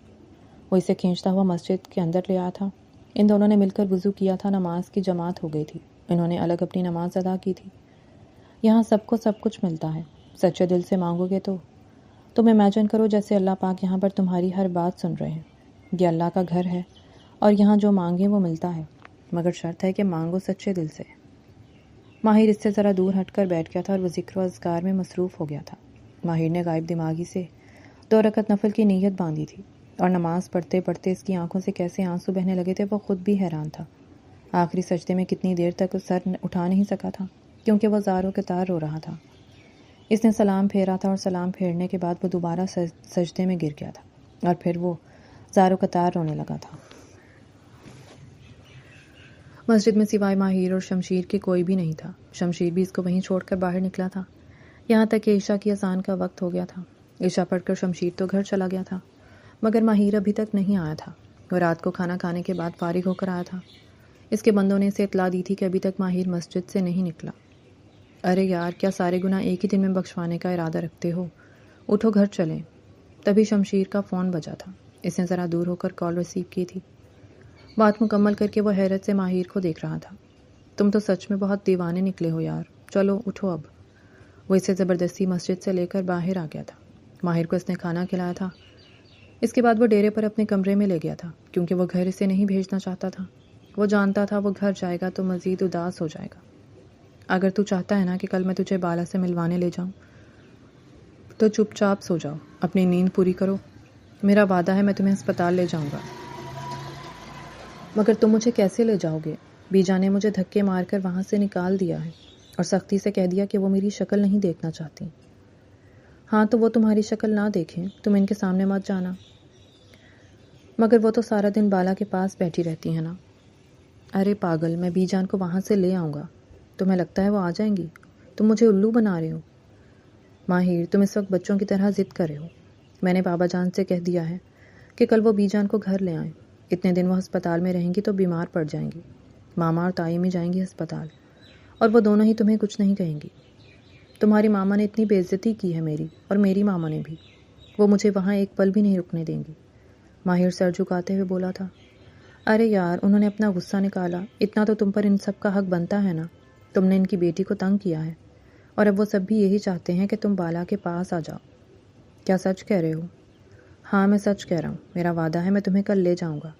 وہ اسے کھینچتا ہوا مسجد کے اندر لے آیا تھا۔ ان دونوں نے مل کر وضو کیا تھا، نماز کی جماعت ہو گئی تھی۔ انہوں نے الگ اپنی نماز ادا کی تھی۔ یہاں سب کو سب کچھ ملتا ہے، سچے دل سے مانگو گے تو۔ تم امیجن کرو جیسے اللہ پاک یہاں پر تمہاری ہر بات سن رہے ہیں۔ یہ اللہ کا گھر ہے، اور یہاں جو مانگیں وہ ملتا ہے، مگر شرط ہے کہ مانگو سچے دل سے۔ ماہر اس سے ذرا دور ہٹ کر بیٹھ گیا تھا، اور وہ ذکر و اذکار میں مصروف ہو گیا تھا۔ ماہر نے غائب دماغی سے 2 رکعت نفل کی نیت باندھی تھی، اور نماز پڑھتے پڑھتے اس کی آنکھوں سے کیسے آنسو بہنے لگے تھے وہ خود بھی حیران تھا۔ آخری سجدے میں کتنی دیر تک سر اٹھا نہیں سکا تھا، کیونکہ وہ زاروں کے تار رو رہا تھا۔ اس نے سلام پھیرا تھا، اور سلام پھیرنے کے بعد وہ دوبارہ سجدے میں گر گیا تھا، اور پھر وہ زاروں کا تار رونے لگا تھا۔ مسجد میں سوائے ماہر اور شمشیر کے کوئی بھی نہیں تھا۔ شمشیر بھی اس کو وہیں چھوڑ کر باہر نکلا تھا، یہاں تک کہ عشاء کی اذان کا وقت ہو گیا تھا۔ عشاء پڑھ کر شمشیر تو گھر چلا گیا تھا، مگر ماہر ابھی تک نہیں آیا تھا۔ وہ رات کو کھانا کھانے کے بعد فارغ ہو کر آیا تھا۔ اس کے بندوں نے اسے اطلاع دی تھی کہ ابھی تک ماہر مسجد سے نہیں نکلا۔ ارے یار، کیا سارے گناہ ایک ہی دن میں بخشوانے کا ارادہ رکھتے ہو؟ اٹھو گھر چلیں۔ تبھی شمشیر کا فون بجا تھا۔ اس نے ذرا دور ہو کر کال ریسیو کی تھی۔ بات مکمل کر کے وہ حیرت سے ماہر کو دیکھ رہا تھا۔ تم تو سچ میں بہت دیوانے نکلے ہو یار، چلو اٹھو اب۔ وہ اسے زبردستی مسجد سے لے کر باہر آ گیا تھا۔ ماہر کو اس نے کھانا کھلایا تھا۔ اس کے بعد وہ ڈیرے پر اپنے کمرے میں لے گیا تھا، کیونکہ وہ گھر اسے نہیں بھیجنا چاہتا تھا۔ وہ جانتا تھا وہ گھر جائے گا تو مزید اداس ہو جائے گا۔ اگر تو چاہتا ہے نا کہ کل میں تجھے بالا سے ملوانے لے جاؤں تو چپ چاپ سو جاؤ، اپنی نیند پوری کرو۔ میرا وعدہ ہے میں تمہیں ہسپتال لے جاؤں گا۔ مگر تم مجھے کیسے لے جاؤ گے؟ بیجا نے مجھے دھکے مار کر وہاں سے نکال دیا ہے، اور سختی سے کہہ دیا کہ وہ میری شکل نہیں دیکھنا چاہتی۔ ہاں تو وہ تمہاری شکل نہ دیکھیں، تم ان کے سامنے مت جانا۔ مگر وہ تو سارا دن بالا کے پاس بیٹھی رہتی ہے نا۔ ارے پاگل، میں بی جان کو وہاں سے لے آؤں گا۔ تمہیں لگتا ہے وہ آ جائیں گی؟ تم مجھے الو بنا رہے ہو۔ ماہر، تم اس وقت بچوں کی طرح ضد کر رہے ہو۔ میں نے بابا جان سے کہہ دیا ہے کہ کل وہ بی جان کو گھر لے آئیں۔ اتنے دن وہ ہسپتال میں رہیں گی تو بیمار پڑ جائیں گی۔ ماما اور تائی میں جائیں گی ہسپتال، اور وہ دونوں ہی تمہیں کچھ نہیں کہیں گی۔ تمہاری ماما نے اتنی بے عزتی کی ہے میری، اور میری ماما نے بھی۔ وہ مجھے وہاں ایک پل بھی نہیں رکنے دیں گی۔ ماہر سر جھکاتے ہوئے بولا تھا۔ ارے یار، انہوں نے اپنا غصہ نکالا، اتنا تو تم پر ان سب کا حق بنتا ہے نا۔ تم نے ان کی بیٹی کو تنگ کیا ہے، اور اب وہ سب بھی یہی چاہتے ہیں کہ تم بالا کے پاس آ جاؤ۔ کیا سچ کہہ رہے ہو؟ ہاں میں سچ کہہ رہا ہوں، میرا وعدہ ہے میں تمہیں کل لے جاؤں گا،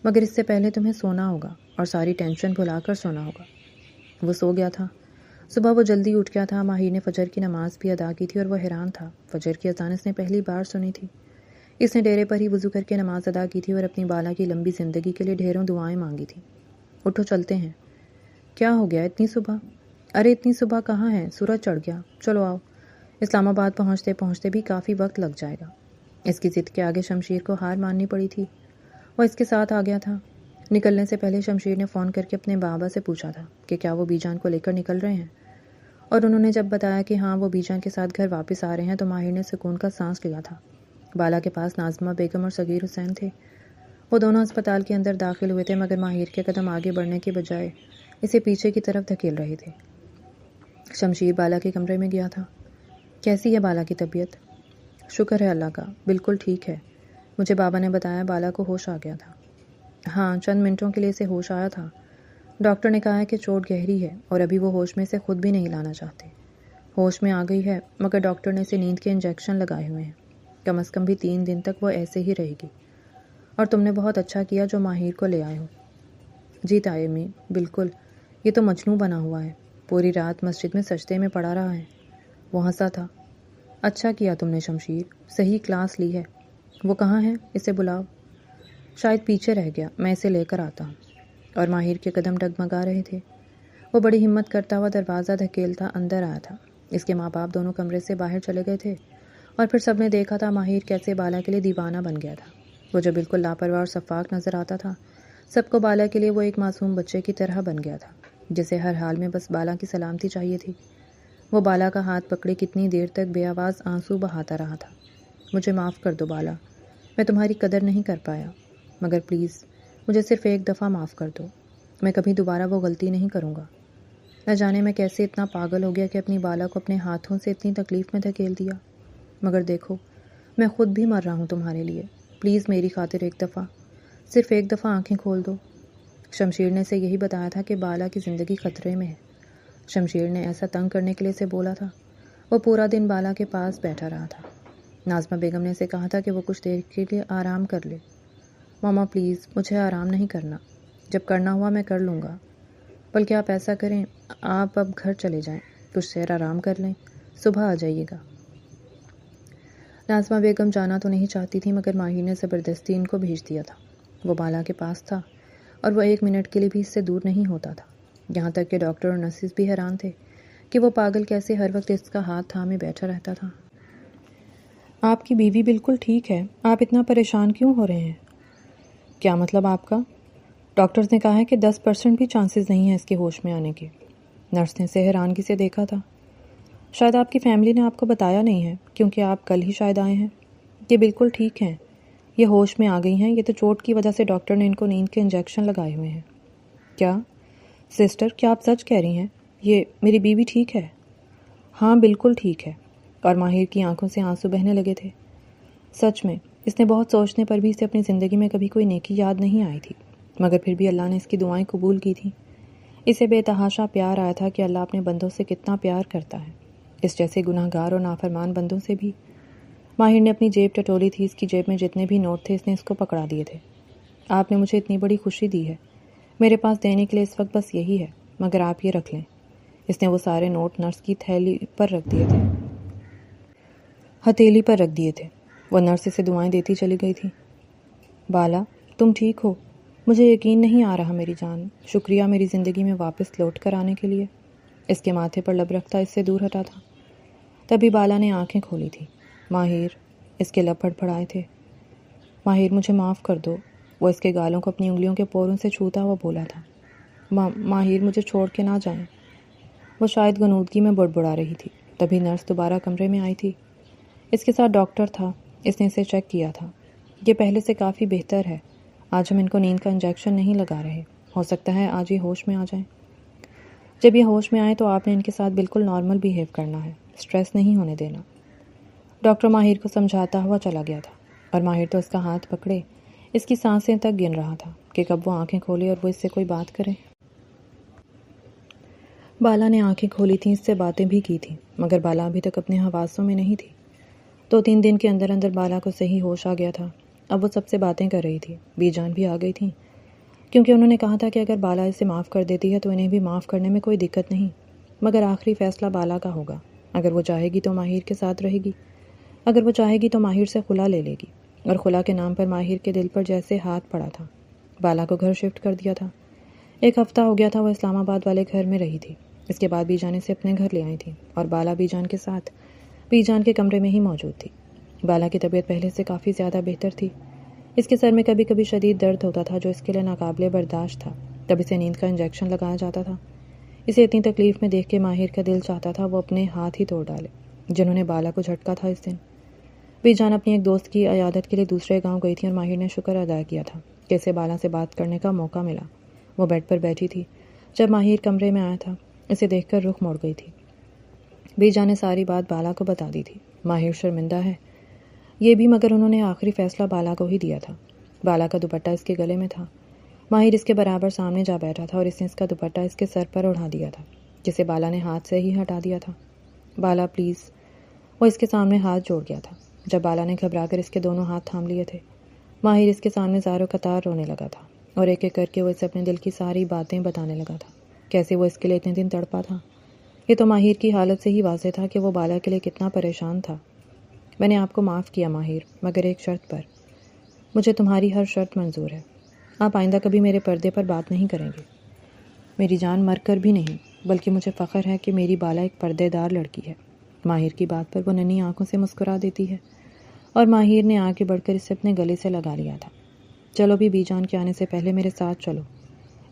مگر اس سے پہلے تمہیں سونا ہوگا، اور ساری ٹینشن بھلا کر سونا ہوگا۔ وہ سو گیا تھا۔ صبح وہ جلدی اٹھ گیا تھا۔ ماہر نے فجر کی نماز بھی ادا کی تھی، اور وہ حیران تھا۔ فجر کی اذان اس نے پہلی بار سنی تھی۔ اس نے ڈیرے پر ہی وضو کر کے نماز ادا کی تھی، اور اپنی بالا کی لمبی زندگی کے لیے ڈھیروں دعائیں مانگی تھیں۔ اٹھو چلتے ہیں۔ کیا ہو گیا اتنی صبح؟ ارے اتنی صبح کہاں ہے، سورج چڑھ گیا، چلو آؤ۔ اسلام آباد پہنچتے پہنچتے بھی کافی وقت لگ جائے گا۔ اس کی ضد کے آگے شمشیر کو ہار ماننی پڑی تھی۔ وہ اس کے ساتھ آ گیا تھا۔ نکلنے سے پہلے شمشیر نے فون کر کے اپنے بابا سے پوچھا تھا کہ کیا وہ بی جان کو لے کر نکل رہے ہیں، اور انہوں نے جب بتایا کہ ہاں وہ بی جان کے ساتھ گھر واپس آ رہے ہیں تو ماہر نے سکون کا سانس لیا تھا۔ بالا کے پاس ناظمہ بیگم اور صغیر حسین تھے۔ وہ دونوں ہسپتال کے اندر داخل ہوئے تھے، مگر ماہر کے قدم آگے بڑھنے کے بجائے اسے پیچھے کی طرف دھکیل رہے تھے۔ شمشیر بالا کے کمرے میں گیا تھا۔ کیسی ہے بالا کی طبیعت؟ شکر ہے اللہ کا، بالکل ٹھیک ہے۔ مجھے بابا نے بتایا بالا کو ہوش آ گیا تھا۔ ہاں، چند منٹوں کے لیے اسے ہوش آیا تھا، ڈاکٹر نے کہا ہے کہ چوٹ گہری ہے اور ابھی وہ ہوش میں سے خود بھی نہیں لانا چاہتے۔ ہوش میں آ گئی ہے مگر ڈاکٹر نے اسے نیند کے انجیکشن لگائے ہوئے ہیں، کم از کم بھی 3 دن تک وہ ایسے ہی رہے گی۔ اور تم نے بہت اچھا کیا جو ماہر کو لے آئے ہو۔ جی تایمی، بالکل، یہ تو مجنوں بنا ہوا ہے، پوری رات مسجد میں سجدے میں پڑا رہا ہے۔ وہ ہنسا تھا۔ اچھا کیا تم نے شمشیر، صحیح کلاس لی ہے۔ وہ کہاں ہے؟ اسے بلاؤ۔ شاید پیچھے رہ گیا، میں اسے لے کر آتا ہوں۔ اور ماہر کے قدم ڈگمگا رہے تھے۔ وہ بڑی ہمت کرتا ہوا دروازہ دھکیلتا اندر آیا تھا۔ اس کے ماں باپ دونوں کمرے سے باہر چلے گئے تھے اور پھر سب نے دیکھا تھا ماہر کیسے بالا کے لیے دیوانہ بن گیا تھا۔ وہ جو بالکل لاپرواہ اور شفاق نظر آتا تھا، سب کو بالا کے لیے وہ ایک معصوم بچے کی طرح بن گیا تھا، جسے ہر حال میں بس بالا کی سلامتی چاہیے تھی۔ وہ بالا کا ہاتھ پکڑے کتنی دیر تک بے آواز آنسو بہاتا رہا تھا۔ مجھے معاف کر دو بالا، میں تمہاری قدر نہیں کر پایا، مگر پلیز مجھے صرف ایک دفعہ معاف کر دو، میں کبھی دوبارہ وہ غلطی نہیں کروں گا۔ نہ جانے میں کیسے اتنا پاگل ہو گیا کہ اپنی بالا کو اپنے ہاتھوں سے اتنی تکلیف میں دھکیل دیا۔ مگر دیکھو، میں خود بھی مر رہا ہوں تمہارے لیے، پلیز میری خاطر ایک دفعہ، صرف ایک دفعہ آنکھیں کھول دو۔ شمشیر نے اسے یہی بتایا تھا کہ بالا کی زندگی خطرے میں ہے۔ شمشیر نے ایسا تنگ کرنے کے لیے اسے بولا تھا۔ وہ پورا دن بالا کے پاس بیٹھا رہا تھا۔ ناظمہ بیگم نے اسے کہا تھا کہ وہ کچھ دیر کے لیے آرام کر لے۔ ماما پلیز، مجھے آرام نہیں کرنا، جب کرنا ہوا میں کر لوں گا، بلکہ آپ ایسا کریں، آپ اب گھر چلے جائیں، کچھ دیر آرام کر لیں، صبح آ جائیے گا۔ ناظمہ بیگم جانا تو نہیں چاہتی تھی مگر ماہر نے زبردستی ان کو بھیج دیا تھا۔ وہ بالا کے پاس تھا اور وہ 1 منٹ کے لیے بھی اس سے دور نہیں ہوتا تھا، یہاں تک کہ ڈاکٹر اور نرسز بھی حیران تھے کہ وہ پاگل کیسے ہر وقت اس کا ہاتھ تھامے بیٹھا رہتا تھا۔ آپ کی بیوی بالکل ٹھیک ہے، آپ اتنا پریشان کیوں ہو رہے ہیں؟ کیا مطلب آپ کا؟ ڈاکٹرز نے کہا ہے کہ 10% بھی چانسز نہیں ہیں اس کے ہوش میں آنے کے۔ نرس نے اسے حیرانگی سے دیکھا تھا۔ شاید آپ کی فیملی نے آپ کو بتایا نہیں ہے، کیونکہ آپ کل ہی شاید آئے ہیں۔ یہ بالکل ٹھیک ہیں، یہ ہوش میں آ گئی ہیں، یہ تو چوٹ کی وجہ سے ڈاکٹر نے ان کو نیند کے انجیکشن لگائے ہوئے ہیں۔ کیا سسٹر، کیا آپ سچ کہہ رہی ہیں؟ یہ میری بیوی ٹھیک ہے؟ ہاں بالکل ٹھیک ہے۔ اور ماہر کی آنکھوں سے آنسو بہنے لگے تھے۔ سچ میں اس نے بہت سوچنے پر بھی اسے اپنی زندگی میں کبھی کوئی نیکی یاد نہیں آئی تھی، مگر پھر بھی اللہ نے اس کی دعائیں قبول کی تھیں۔ اسے بے تحاشا پیار آیا تھا کہ اللہ اپنے بندوں سے کتنا پیار کرتا ہے، اس جیسے گناہ گار اور نافرمان بندوں سے بھی۔ ماہر نے اپنی جیب ٹٹولی تھی، اس کی جیب میں جتنے بھی نوٹ تھے اس نے اس کو پکڑا دیے تھے۔ آپ نے مجھے اتنی بڑی خوشی دی ہے، میرے پاس دینے کے لیے اس وقت بس یہی ہے، مگر آپ یہ رکھ لیں۔ اس نے وہ سارے نوٹ نرس کی تھیلی پر رکھ دیے تھے، ہتھیلی پر رکھ دیے تھے۔ وہ نرس اسے دعائیں دیتی چلی گئی تھی۔ بالا، تم ٹھیک ہو؟ مجھے یقین نہیں آ رہا میری جان، شکریہ میری زندگی میں واپس لوٹ کر آنے کے لیے۔ اس کے ماتھے پر لب رکھتا اس سے دور ہٹا تھا۔ تبھی بالا نے آنکھیں کھولی تھی۔ ماہر، اس کے لب پھڑپھڑائے تھے۔ ماہر مجھے معاف کر دو، وہ اس کے گالوں کو اپنی انگلیوں کے پوروں سے چھوتا ہوا بولا تھا۔ ماہر مجھے چھوڑ کے نہ جائیں۔ وہ شاید غنودگی میں بڑبڑا رہی تھی۔ تبھی نرس دوبارہ کمرے میں آئی تھی۔ اس کے ساتھ ڈاکٹر تھا، اس نے اسے چیک کیا تھا۔ یہ پہلے سے کافی بہتر ہے، آج ہم ان کو نیند کا انجیکشن نہیں لگا رہے، ہو سکتا ہے آج یہ ہوش میں آ جائیں۔ جب یہ ہوش میں آئے تو آپ نے ان کے ساتھ بالکل نارمل بیہیو کرنا ہے، سٹریس نہیں ہونے دینا۔ ڈاکٹر ماہر کو سمجھاتا ہوا چلا گیا تھا اور ماہر تو اس کا ہاتھ پکڑے اس کی سانسیں تک گن رہا تھا کہ کب وہ آنکھیں کھولے اور وہ اس سے کوئی بات کرے۔ بالا نے آنکھیں کھولی تھیں، اس سے باتیں بھی کی تھیں، مگر بالا ابھی تک اپنے حواسوں میں نہیں تھی۔ 2-3 دن کے اندر اندر بالا کو صحیح ہوش آ گیا تھا۔ اب وہ سب سے باتیں کر رہی تھی، بی جان بھی آ گئی تھیں، کیونکہ انہوں نے کہا تھا کہ اگر بالا اسے معاف کر دیتی ہے تو انہیں بھی معاف کرنے میں کوئی دقت نہیں، مگر آخری فیصلہ بالا کا ہوگا۔ اگر وہ چاہے گی تو ماہر کے ساتھ رہے گی، اگر وہ چاہے گی تو ماہر سے خلا لے لے گی۔ اور خلا کے نام پر ماہر کے دل پر جیسے ہاتھ پڑا تھا۔ بالا کو گھر شفٹ کر دیا تھا۔ 1 ہفتہ ہو گیا تھا وہ اسلام آباد والے گھر میں رہی تھی۔ اس کے بعد بی جان اسے اپنے گھر لے آئی تھی اور بالا بی جان کے ساتھ بی جان کے کمرے میں ہی موجود تھی۔ بالا کی طبیعت پہلے سے کافی زیادہ بہتر تھی۔ اس کے سر میں کبھی کبھی شدید درد ہوتا تھا جو اس کے لیے ناقابل برداشت تھا، تب اسے نیند کا انجیکشن لگایا جاتا تھا۔ اسے اتنی تکلیف میں دیکھ کے ماہر کا دل چاہتا تھا وہ اپنے ہاتھ ہی توڑ ڈالے جنہوں نے بالا کو جھٹکا تھا اس دن۔ بی جان اپنی ایک دوست کی عیادت کے لیے دوسرے گاؤں گئی تھی اور ماہر نے شکر ادا کیا تھا کہ اسے بالا سے بات کرنے کا موقع ملا۔ وہ بیڈ پر بیٹھی تھی جب ماہر کمرے میں آیا تھا، اسے دیکھ کر رخ موڑ گئی تھی۔ بی جان نے ساری بات بالا کو بتا دی تھی۔ ماہر شرمندہ ہے یہ بھی، مگر انہوں نے آخری فیصلہ بالا کو ہی دیا تھا۔ بالا کا دوپٹہ اس کے گلے میں تھا۔ ماہر اس کے برابر سامنے جا بیٹھا تھا اور اس نے اس کا دوپٹہ اس کے سر پر اڑا دیا تھا، جسے بالا نے ہاتھ سے ہی ہٹا دیا تھا۔ بالا پلیز، وہ اس کے سامنے ہاتھ جوڑ گیا تھا۔ جب بالا نے گھبرا کر اس کے دونوں ہاتھ تھام لیے تھے، ماہر اس کے سامنے زار و قطار رونے لگا تھا اور ایک ایک کر کے وہ اسے اپنے دل کی ساری باتیں بتانے لگا تھا، کیسے وہ اس کے لیے اتنے دن تڑپا تھا۔ یہ تو ماہر کی حالت سے ہی واضح تھا کہ وہ بالا کے لیے کتنا پریشان تھا۔ میں نے آپ کو معاف کیا ماہر، مگر ایک شرط پر۔ مجھے تمہاری ہر شرط منظور ہے۔ آپ آئندہ کبھی میرے پردے پر بات نہیں کریں گے۔ میری جان مر کر بھی نہیں، بلکہ مجھے فخر ہے کہ میری بالا ایک پردے دار لڑکی ہے۔ ماہر کی بات پر وہ ننھی آنکھوں سے مسکرا دیتی ہے اور ماہر نے آگے بڑھ کر اسے اپنے گلے سے لگا لیا تھا۔ چلو بھی بی جان کے آنے سے پہلے میرے ساتھ چلو،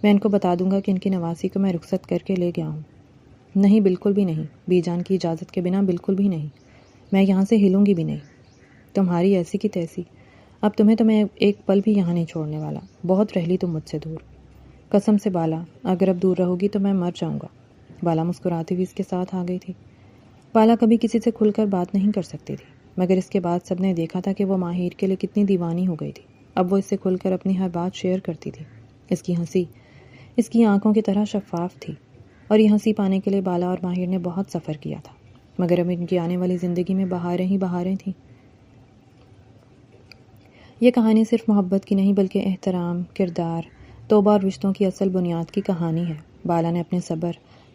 میں ان کو بتا دوں گا کہ ان کی نواسی کو میں رخصت کر کے لے گیا ہوں۔ نہیں، بالکل بھی نہیں، بی جان کی اجازت کے بنا بالکل بھی نہیں، میں یہاں سے ہلوں گی بھی نہیں۔ تمہاری ایسی کی تیسی، اب تمہیں تو میں ایک پل بھی یہاں نہیں چھوڑنے والا۔ بہت رہ لی تم مجھ سے دور۔ قسم سے بالا، اگر اب دور رہو گی تو میں مر جاؤں گا۔ بالا مسکراتی ہوئی اس کے ساتھ آ گئی تھی۔ بالا کبھی کسی سے کھل کر بات نہیں کر سکتی تھی، مگر اس کے بعد سب نے دیکھا تھا کہ وہ ماہر کے لیے کتنی دیوانی ہو گئی تھی۔ اب وہ اس سے کھل کر اپنی ہر بات شیئر کرتی تھی۔ اس کی ہنسی اس کی آنکھوں کی طرح شفاف تھی، اور یہ ہنسی پانے کے لیے بالا اور ماہر نے بہت سفر کیا تھا، مگر اب ان کی آنے والی زندگی میں بہاریں ہی بہاریں تھیں۔ یہ کہانی صرف محبت کی نہیں بلکہ احترام، کردار، توبہ اور رشتوں کی اصل بنیاد کی کہانی ہے۔ بالا نے اپنے صبر،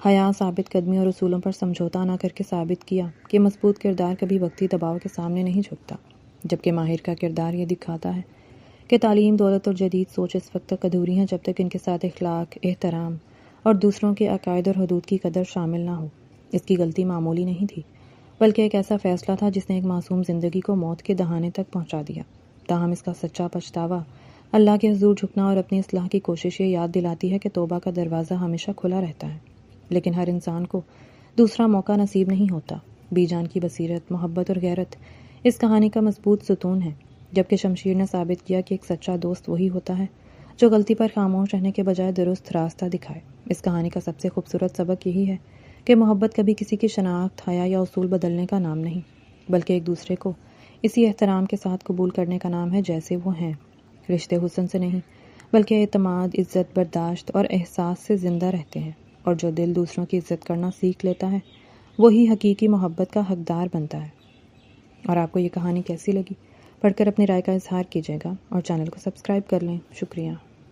حیا، ثابت قدمی اور اصولوں پر سمجھوتا نہ کر کے ثابت کیا کہ مضبوط کردار کبھی وقتی دباؤ کے سامنے نہیں جھکتا، جبکہ ماہر کا کردار یہ دکھاتا ہے کہ تعلیم، دولت اور جدید سوچ اس وقت تک ادھوری ہیں جب تک ان کے ساتھ اخلاق، احترام اور دوسروں کے عقائد اور حدود کی قدر شامل نہ ہو۔ اس کی غلطی معمولی نہیں تھی، بلکہ ایک ایسا فیصلہ تھا جس نے ایک معصوم زندگی کو موت کے دہانے تک پہنچا دیا۔ تاہم اس کا سچا پچھتاوا، اللہ کے حضور جھکنا اور اپنی اصلاح کی کوشش یہ یاد دلاتی ہے کہ توبہ کا دروازہ ہمیشہ کھلا رہتا ہے، لیکن ہر انسان کو دوسرا موقع نصیب نہیں ہوتا۔ بی جان کی بصیرت، محبت اور غیرت اس کہانی کا مضبوط ستون ہے، جبکہ شمشیر نے ثابت کیا کہ ایک سچا دوست وہی ہوتا ہے جو غلطی پر خاموش رہنے کے بجائے درست راستہ دکھائے۔ اس کہانی کا سب سے خوبصورت سبق یہی ہے کہ محبت کبھی کسی کی شناخت، حیا یا اصول بدلنے کا نام نہیں، بلکہ ایک دوسرے کو اسی احترام کے ساتھ قبول کرنے کا نام ہے جیسے وہ ہیں۔ رشتے حسن سے نہیں بلکہ اعتماد، عزت، برداشت اور احساس سے زندہ رہتے ہیں، اور جو دل دوسروں کی عزت کرنا سیکھ لیتا ہے وہی حقیقی محبت کا حقدار بنتا ہے۔ اور آپ کو یہ کہانی کیسی لگی؟ پڑھ کر اپنی رائے کا اظہار کیجیے گا اور چینل کو سبسکرائب کر لیں۔ شکریہ۔